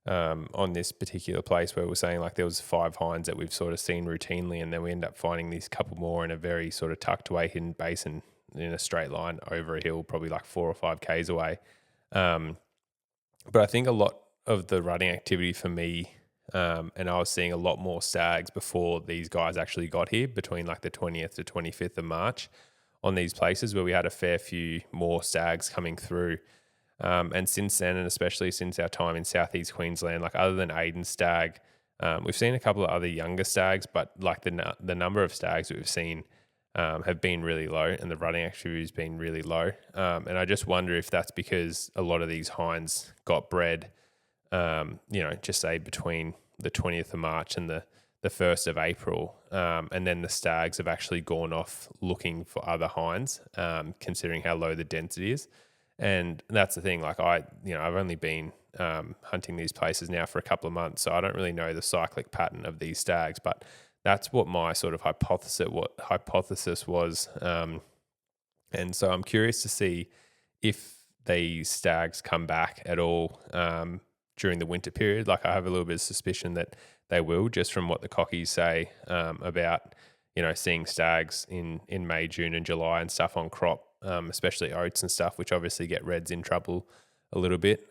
on this particular place where we're saying like there was 5 hinds that we've sort of seen routinely, and then we end up finding these couple more in a very sort of tucked away hidden basin in a straight line over a hill, probably like 4 or 5 Ks away. But I think a lot of the rutting activity for me, and I was seeing a lot more stags before these guys actually got here, between like the 20th to 25th of March on these places where we had a fair few more stags coming through. And since then, and especially since our time in South East Queensland, like other than Ayden's stag, we've seen a couple of other younger stags, but like the number of stags that we've seen have been really low, and the rutting activity has been really low. And I just wonder if that's because a lot of these hinds got bred, just say between the 20th of March and the 1st of April, and then the stags have actually gone off looking for other hinds, considering how low the density is. And that's the thing, like I've only been hunting these places now for a couple of months, so I don't really know the cyclic pattern of these stags, but that's what my sort of hypothesis was. And so I'm curious to see if these stags come back at all during the winter period. Like I have a little bit of suspicion that they will, just from what the cockies say about, seeing stags in May, June and July and stuff on crop. Especially oats and stuff, which obviously get reds in trouble a little bit,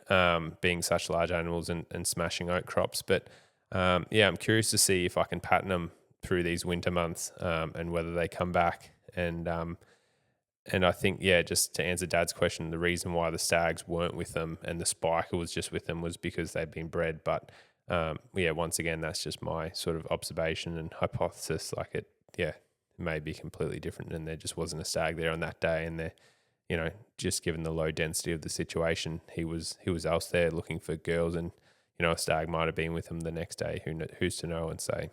being such large animals and smashing oat crops. But I'm curious to see if I can pattern them through these winter months and whether they come back. And I think, just to answer Dad's question, the reason why the stags weren't with them and the spiker was just with them was because they'd been bred. But once again, that's just my sort of observation and hypothesis. Like it may be completely different, and there just wasn't a stag there on that day, and there, just given the low density of the situation, he was else there looking for girls, and a stag might have been with him the next day. Who's to know and say?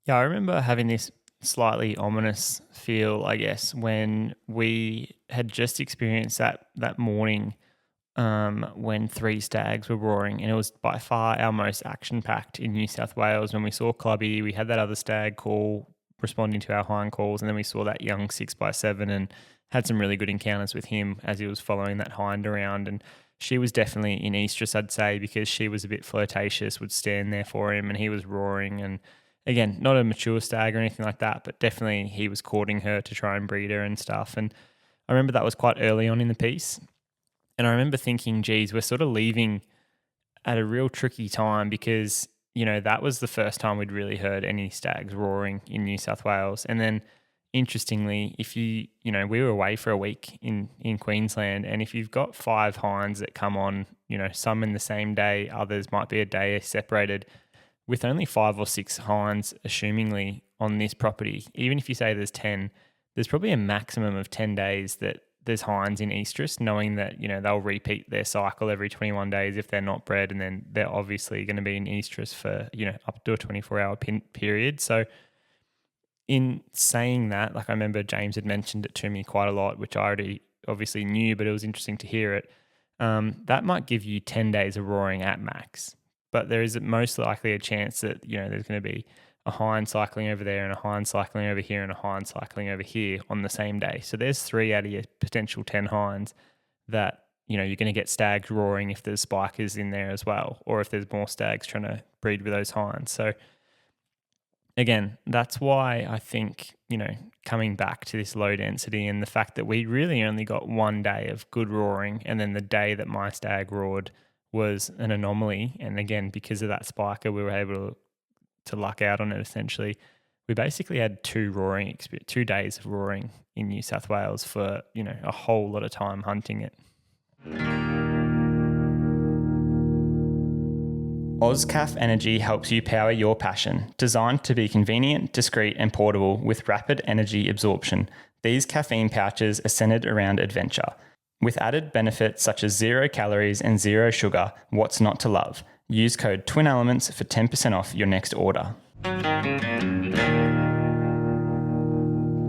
Yeah, I remember having this slightly ominous feel, I guess, when we had just experienced that morning when 3 stags were roaring, and it was by far our most action-packed in New South Wales. When we saw Clubby, we had that other stag call responding to our hind calls, and then we saw that young 6x7 and had some really good encounters with him as he was following that hind around. And she was definitely in estrus, I'd say, because she was a bit flirtatious, would stand there for him, and he was roaring. And again, not a mature stag or anything like that, but definitely he was courting her to try and breed her and stuff. And I remember that was quite early on in the piece, and I remember thinking, geez, we're sort of leaving at a real tricky time, because that was the first time we'd really heard any stags roaring in New South Wales. And then interestingly, if we were away for a week in Queensland, and if you've got 5 hinds that come on, some in the same day, others might be a day separated, with only 5 or 6 hinds, assumingly, on this property, even if you say there's 10, there's probably a maximum of 10 days that there's hinds in estrus, knowing that, they'll repeat their cycle every 21 days if they're not bred, and then they're obviously going to be in estrus for, up to a 24-hour period. So in saying that, like I remember James had mentioned it to me quite a lot, which I already obviously knew, but it was interesting to hear it. That might give you 10 days of roaring at max, but there is most likely a chance that, there's going to be a hind cycling over there and a hind cycling over here and a hind cycling over here on the same day. So there's 3 out of your potential 10 hinds that, you're going to get stags roaring if there's spikers in there as well, or if there's more stags trying to breed with those hinds. So again, that's why I think, coming back to this low density and the fact that we really only got 1 day of good roaring, and then the day that my stag roared was an anomaly. And again, because of that spiker, we were able to luck out on it essentially. we basically had 2 days of roaring in New South Wales for, a whole lot of time hunting it. OzCaf Energy helps you power your passion. Designed to be convenient, discreet and portable with rapid energy absorption, these caffeine pouches are centered around adventure. With added benefits such as 0 calories and 0 sugar, what's not to love? Use code TWINELEMENTS for 10% off your next order.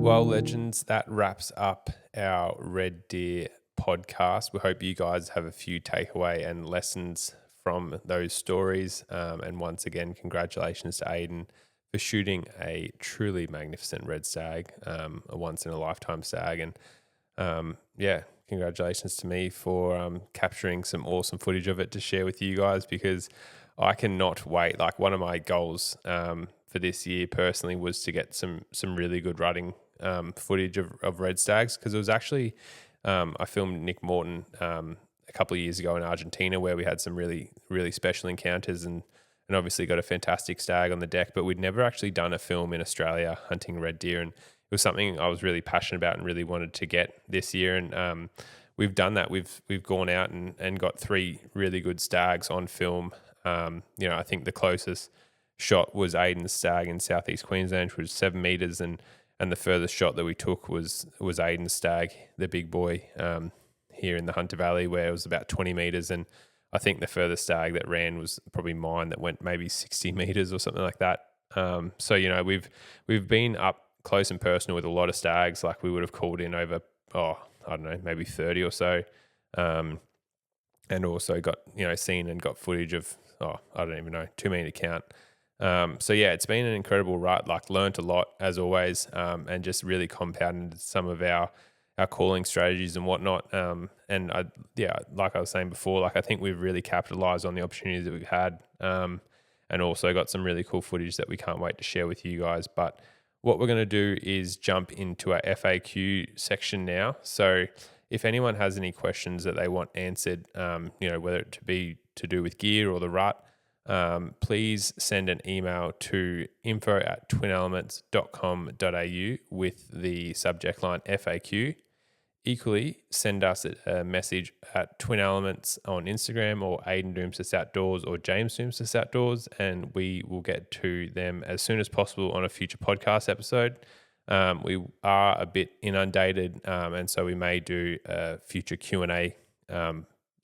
Well, legends, that wraps up our Red Deer podcast. We hope you guys have a few takeaway and lessons from those stories. And once again, congratulations to Ayden for shooting a truly magnificent red stag, a once-in-a-lifetime stag. And congratulations to me for capturing some awesome footage of it to share with you guys, because I cannot wait. Like, one of my goals for this year personally was to get some really good rutting footage of red stags, because it was actually I filmed Nick Morton a couple of years ago in Argentina, where we had some really, really special encounters and obviously got a fantastic stag on the deck, but we'd never actually done a film in Australia hunting red deer, and it was something I was really passionate about and really wanted to get this year. And we've done that. We've gone out and got 3 really good stags on film. I think the closest shot was Ayden's stag in South East Queensland, which was 7 meters, and the furthest shot that we took was Ayden's stag, the big boy, here in the Hunter Valley, where it was about 20 meters. And I think the furthest stag that ran was probably mine, that went maybe 60 meters or something like that. So we've been up close and personal with a lot of stags. Like, we would have called in over, I don't know, maybe 30 or so, and also got seen and got footage of, I don't even know, too many to count. It's been an incredible rut. Like, learnt a lot as always, and just really compounded some of our calling strategies and whatnot. Like I was saying before, like, I think we've really capitalized on the opportunities that we've had, and also got some really cool footage that we can't wait to share with you guys. But what we're going to do is jump into our FAQ section now. So if anyone has any questions that they want answered, whether it be to do with gear or the rut, please send an email to info@twinelements.com.au with the subject line FAQ. Equally, send us a message at Twin Elements on Instagram, or Ayden Doumtsis Outdoors, or James Doumtsis Outdoors, and we will get to them as soon as possible on a future podcast episode. We are a bit inundated, and so we may do a future Q&A,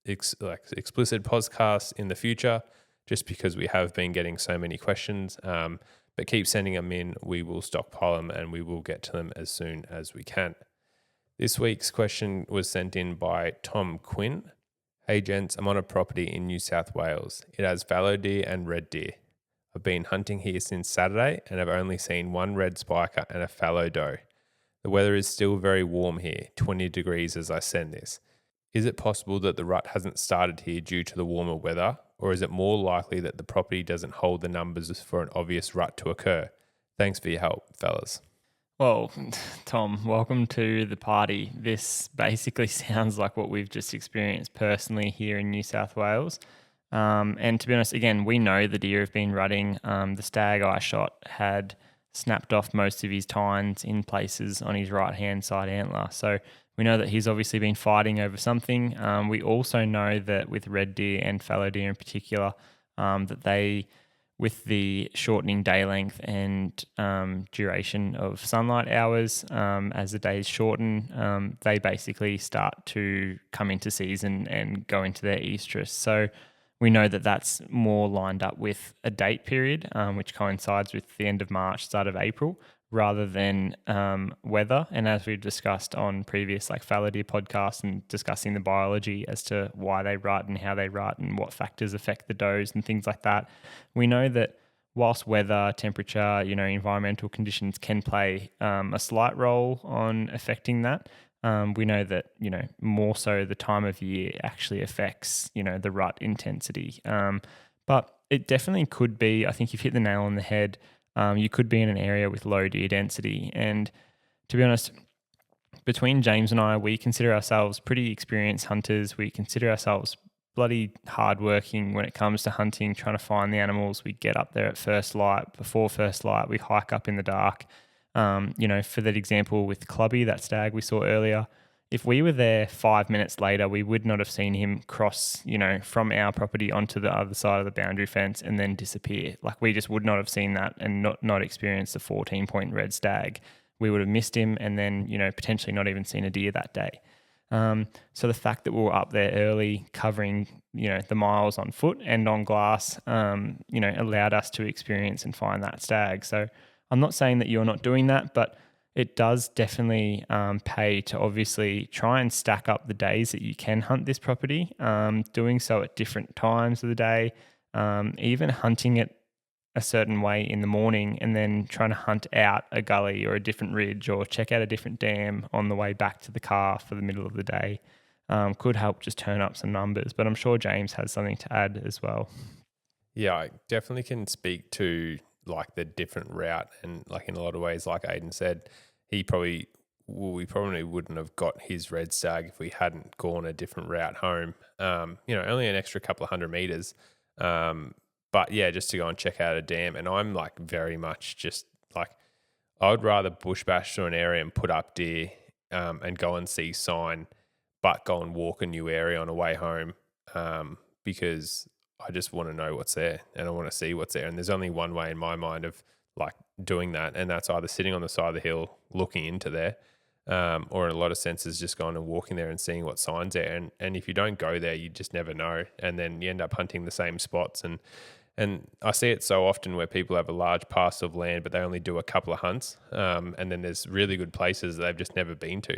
explicit podcast in the future, just because we have been getting so many questions. But keep sending them in. We will stockpile them and we will get to them as soon as we can. This week's question was sent in by Tom Quinn. Hey gents, I'm on a property in New South Wales. It has fallow deer and red deer. I've been hunting here since Saturday and have only seen 1 red spiker and a fallow doe. The weather is still very warm here, 20 degrees as I send this. Is it possible that the rut hasn't started here due to the warmer weather, or is it more likely that the property doesn't hold the numbers for an obvious rut to occur? Thanks for your help, fellas. Well, Tom, welcome to the party. This basically sounds like what we've just experienced personally here in New South Wales. And to be honest, again, we know the deer have been rutting. The stag I shot had snapped off most of his tines in places on his right-hand side antler. So we know that he's obviously been fighting over something. We also know that with red deer and fallow deer in particular, that they, with the shortening day length and duration of sunlight hours, as the days shorten, they basically start to come into season and go into their estrus. So we know that that's more lined up with a date period, which coincides with the end of March, start of April, rather than weather. And as we've discussed on previous fallow deer podcasts and discussing the biology as to why they rut and how they rut and what factors affect the does and things like that, we know that whilst weather, temperature, environmental conditions can play a slight role on affecting that, we know that, more so the time of year actually affects, the rut intensity. But it definitely could be, I think you've hit the nail on the head. You could be in an area with low deer density. And to be honest, between James and I, we consider ourselves pretty experienced hunters. We consider ourselves bloody hardworking when it comes to hunting, trying to find the animals. We get up there at first light. Before first light, we hike up in the dark. For that example with Clubby, that stag we saw earlier, if we were there 5 minutes later, we would not have seen him cross, from our property onto the other side of the boundary fence and then disappear. Like, we just would not have seen that and not experienced a 14-point red stag. We would have missed him and then, potentially not even seen a deer that day. So the fact that we were up there early, covering, the miles on foot and on glass, allowed us to experience and find that stag. So I'm not saying that you're not doing that, but it does definitely pay to obviously try and stack up the days that you can hunt this property, doing so at different times of the day, even hunting it a certain way in the morning and then trying to hunt out a gully or a different ridge or check out a different dam on the way back to the car for the middle of the day could help just turn up some numbers. But I'm sure James has something to add as well. Yeah, I definitely can speak to like the different route, and like in a lot of ways, like Ayden said, we probably wouldn't have got his red stag if we hadn't gone a different route home. Only an extra couple of 100 meters. But yeah, just to go and check out a dam. And I'm like very much just like, I would rather bush bash through an area and put up deer and go and see sign, but go and walk a new area on the way home because I just want to know what's there and I want to see what's there. And there's only one way in my mind of like doing that, and that's either sitting on the side of the hill looking into there or in a lot of senses just going and walking there and seeing what signs there. And if you don't go there, you just never know. And then you end up hunting the same spots. And I see it so often where people have a large parcel of land, but they only do a couple of hunts. And then there's really good places that they've just never been to.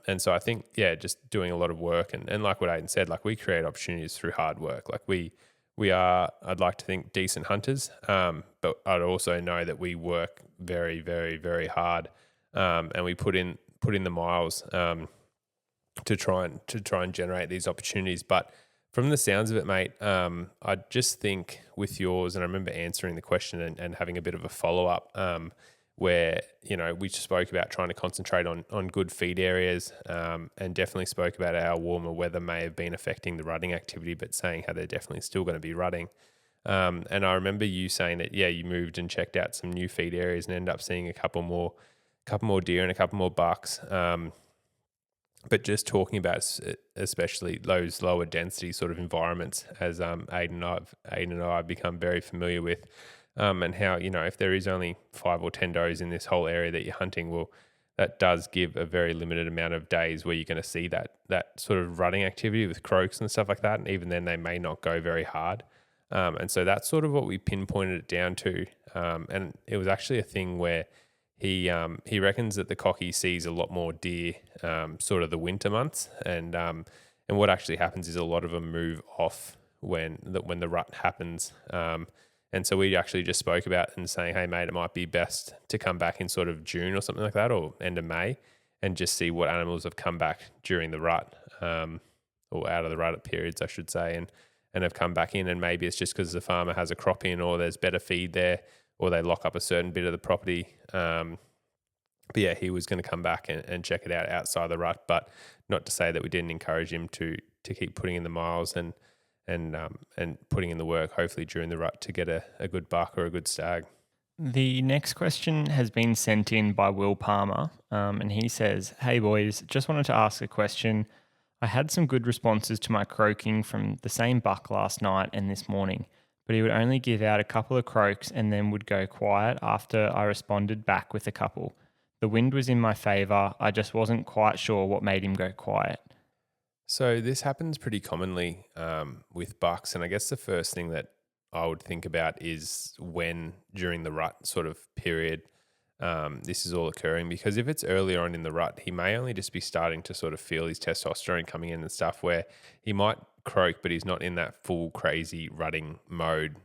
And so I think, just doing a lot of work and like what Ayden said, like we create opportunities through hard work. Like we are, I'd like to think, decent hunters. But I'd also know that we work very, very, very hard. And we put in the miles, to try and generate these opportunities. But from the sounds of it, mate, I just think with yours, and I remember answering the question and having a bit of a follow-up where, we spoke about trying to concentrate on good feed areas and definitely spoke about how warmer weather may have been affecting the rutting activity, but saying how they're definitely still going to be rutting. And I remember you saying that, you moved and checked out some new feed areas and ended up seeing a couple more deer and a couple more bucks. But just talking about especially those lower density sort of environments, as Ayden and I have become very familiar with, and how, if there is only 5 or 10 does in this whole area that you're hunting, well, that does give a very limited amount of days where you're going to see that sort of rutting activity with croaks and stuff like that. And even then they may not go very hard. And so that's sort of what we pinpointed it down to. And it was actually a thing where he reckons that the cocky sees a lot more deer sort of the winter months, and what actually happens is a lot of them move off when the rut happens. And so we actually just spoke about and saying, hey mate, it might be best to come back in sort of June or something like that, or end of May, and just see what animals have come back during the rut, or out of the rut periods, I should say, and have come back in. And maybe it's just because the farmer has a crop in, or there's better feed there, or they lock up a certain bit of the property. But yeah, he was going to come back and check it out outside the rut, but not to say that we didn't encourage him to keep putting in the miles and putting in the work, hopefully during the rut, to get a good buck or a good stag. The next question has been sent in by Will Palmer, and he says, hey boys, just wanted to ask a question. I had some good responses to my croaking from the same buck last night and this morning, but he would only give out a couple of croaks and then would go quiet after I responded back with a couple. The wind was in my favour. I just wasn't quite sure what made him go quiet. So this happens pretty commonly with bucks, and I guess the first thing that I would think about is when during the rut sort of period this is all occurring, because if it's earlier on in the rut, he may only just be starting to sort of feel his testosterone coming in and stuff, where he might croak, but he's not in that full crazy rutting mode.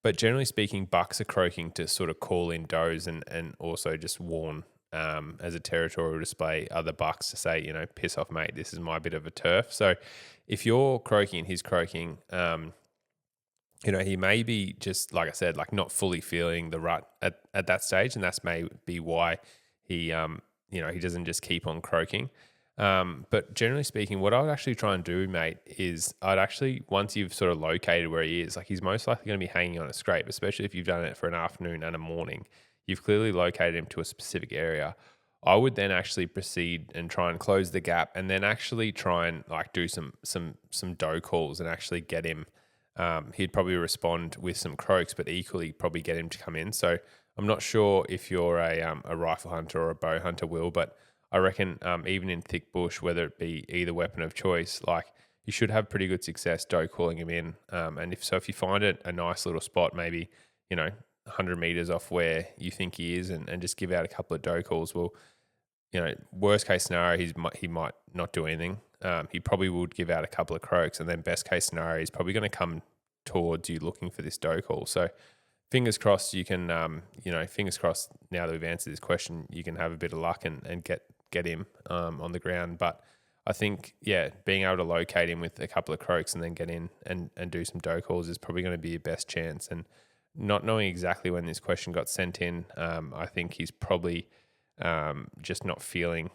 But generally speaking, bucks are croaking to sort of call in does and also just warn as a territorial display other bucks to say, piss off, mate, this is my bit of a turf. So if you're croaking and he's croaking, he may be just, like I said, like not fully feeling the rut at that stage, and that's maybe why he, he doesn't just keep on croaking. But generally speaking, what I would actually try and do, mate, is once you've sort of located where he is, like he's most likely going to be hanging on a scrape, especially if you've done it for an afternoon and a morning. You've clearly located him to a specific area. I would then actually proceed and try and close the gap, and then actually try and like do some doe calls and actually get him. He'd probably respond with some croaks, but equally probably get him to come in. So I'm not sure if you're a rifle hunter or a bow hunter, Will, but I reckon even in thick bush, whether it be either weapon of choice, like you should have pretty good success doe calling him in. And if you find it a nice little spot, maybe 100 meters off where you think he is, and just give out a couple of doe calls, well, worst case scenario, he might not do anything. He probably would give out a couple of croaks, and then best case scenario, he's probably going to come towards you looking for this doe call. So fingers crossed you can, fingers crossed now that we've answered this question, you can have a bit of luck and get him on the ground. But I think, being able to locate him with a couple of croaks and then get in and do some doe calls is probably going to be your best chance. And not knowing exactly when this question got sent in, I think he's probably just not feeling,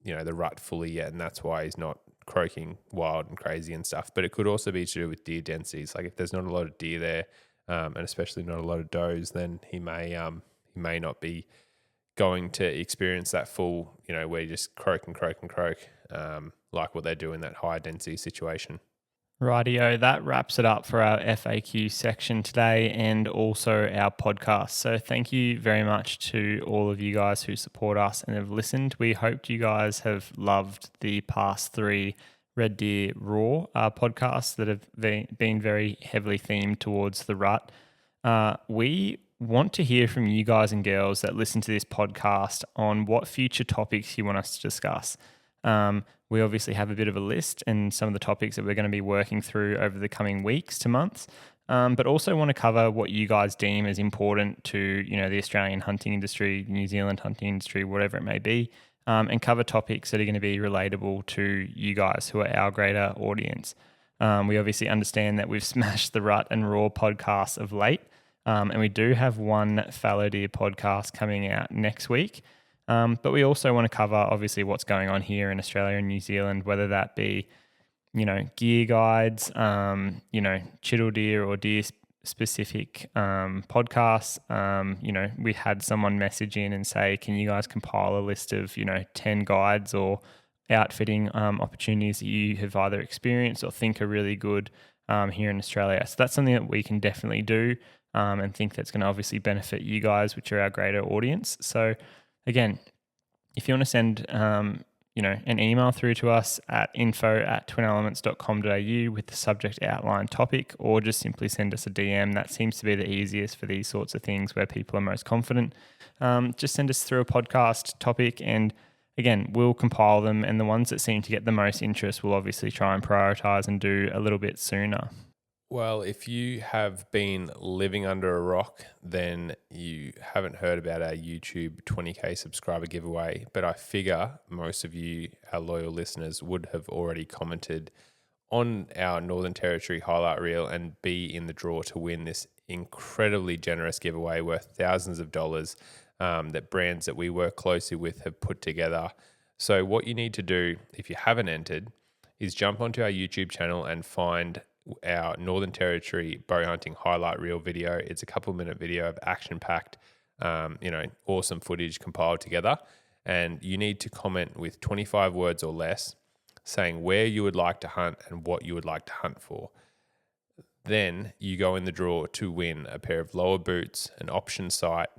the rut fully yet, and that's why he's not croaking wild and crazy and stuff. But it could also be to do with deer densities. Like if there's not a lot of deer there, and especially not a lot of does, then he may not be going to experience that full, where you just croak and croak and croak, like what they do in that high density situation. Rightio, that wraps it up for our FAQ section today and also our podcast. So thank you very much to all of you guys who support us and have listened. We hope you guys have loved the past 3 Red Deer Raw podcasts that have been very heavily themed towards the rut. We want to hear from you guys and girls that listen to this podcast on what future topics you want us to discuss. We obviously have a bit of a list and some of the topics that we're going to be working through over the coming weeks to months, but also want to cover what you guys deem as important to, the Australian hunting industry, New Zealand hunting industry, whatever it may be, and cover topics that are going to be relatable to you guys who are our greater audience. We obviously understand that we've smashed the Rut and Raw podcasts of late, and we do have one Fallow Deer podcast coming out next week. But we also want to cover, obviously, what's going on here in Australia and New Zealand, whether that be, gear guides, chittle deer or deer specific podcasts. We had someone message in and say, can you guys compile a list of, 10 guides or outfitting opportunities that you have either experienced or think are really good here in Australia. So that's something that we can definitely do and think that's going to obviously benefit you guys, which are our greater audience. So again, if you want to send an email through to us at info@twinelements.com.au with the subject outline topic, or just simply send us a DM. That seems to be the easiest for these sorts of things where people are most confident. Just send us through a podcast topic, and again, we'll compile them, and the ones that seem to get the most interest we'll obviously try and prioritize and do a little bit sooner. Well, if you have been living under a rock, then you haven't heard about our YouTube 20K subscriber giveaway. But I figure most of you, our loyal listeners, would have already commented on our Northern Territory highlight reel and be in the draw to win this incredibly generous giveaway worth thousands of dollars that brands that we work closely with have put together. So what you need to do, if you haven't entered, is jump onto our YouTube channel and find our Northern Territory bow hunting highlight reel video. It's a couple-minute video of action-packed, awesome footage compiled together. And you need to comment with 25 words or less saying where you would like to hunt and what you would like to hunt for. Then you go in the draw to win a pair of lower boots, an option sight,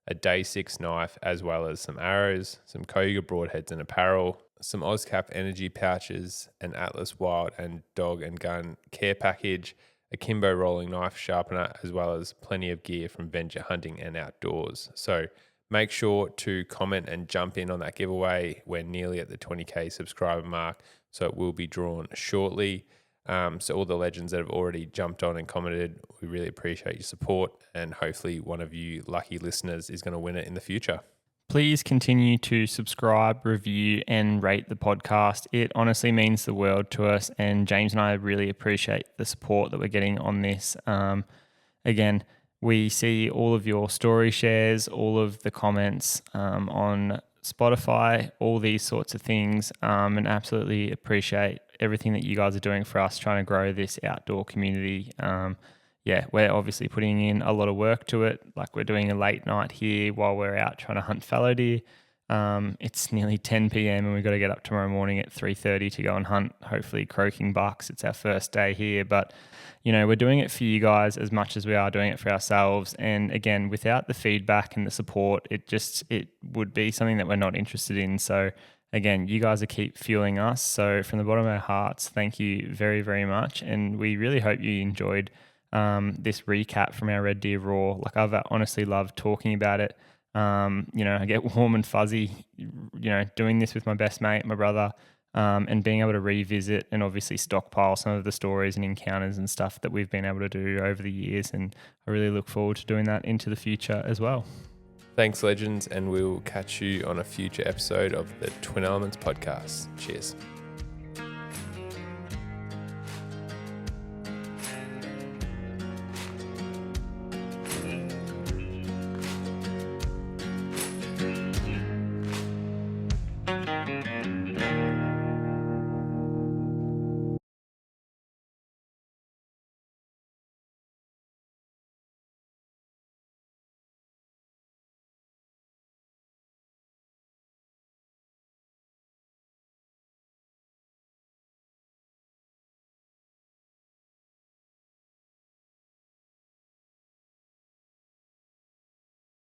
a day 6 knife, as well as some arrows, some Koga broadheads and apparel, some OzCap energy pouches, an Atlas Wild and Dog and Gun care package, a Kimbo rolling knife sharpener, as well as plenty of gear from Venture Hunting and Outdoors. So make sure to comment and jump in on that giveaway. We're nearly at the 20K subscriber mark, so it will be drawn shortly. So all the legends that have already jumped on and commented, we really appreciate your support, and hopefully one of you lucky listeners is going to win it in the future. Please continue to subscribe, review, and rate the podcast. It honestly means the world to us, and James and I really appreciate the support that we're getting on this. Again, we see all of your story shares, all of the comments on Spotify, all these sorts of things, and absolutely appreciate everything that you guys are doing for us trying to grow this outdoor community. We're obviously putting in a lot of work to it. Like we're doing a late night here while we're out trying to hunt fallow deer. It's nearly 10 p.m. and we've got to get up tomorrow morning at 3:30 to go and hunt, hopefully croaking bucks. It's our first day here, but we're doing it for you guys as much as we are doing it for ourselves. And again, without the feedback and the support, it would be something that we're not interested in. So again, you guys are keep fueling us. So from the bottom of our hearts, thank you very, very much. And we really hope you enjoyed this recap from our Red Deer Raw. Like I've honestly loved talking about it. I get warm and fuzzy, doing this with my best mate, my brother, and being able to revisit and obviously stockpile some of the stories and encounters and stuff that we've been able to do over the years. And I really look forward to doing that into the future as well. Thanks, legends, and we'll catch you on a future episode of the Twin Elements podcast. Cheers.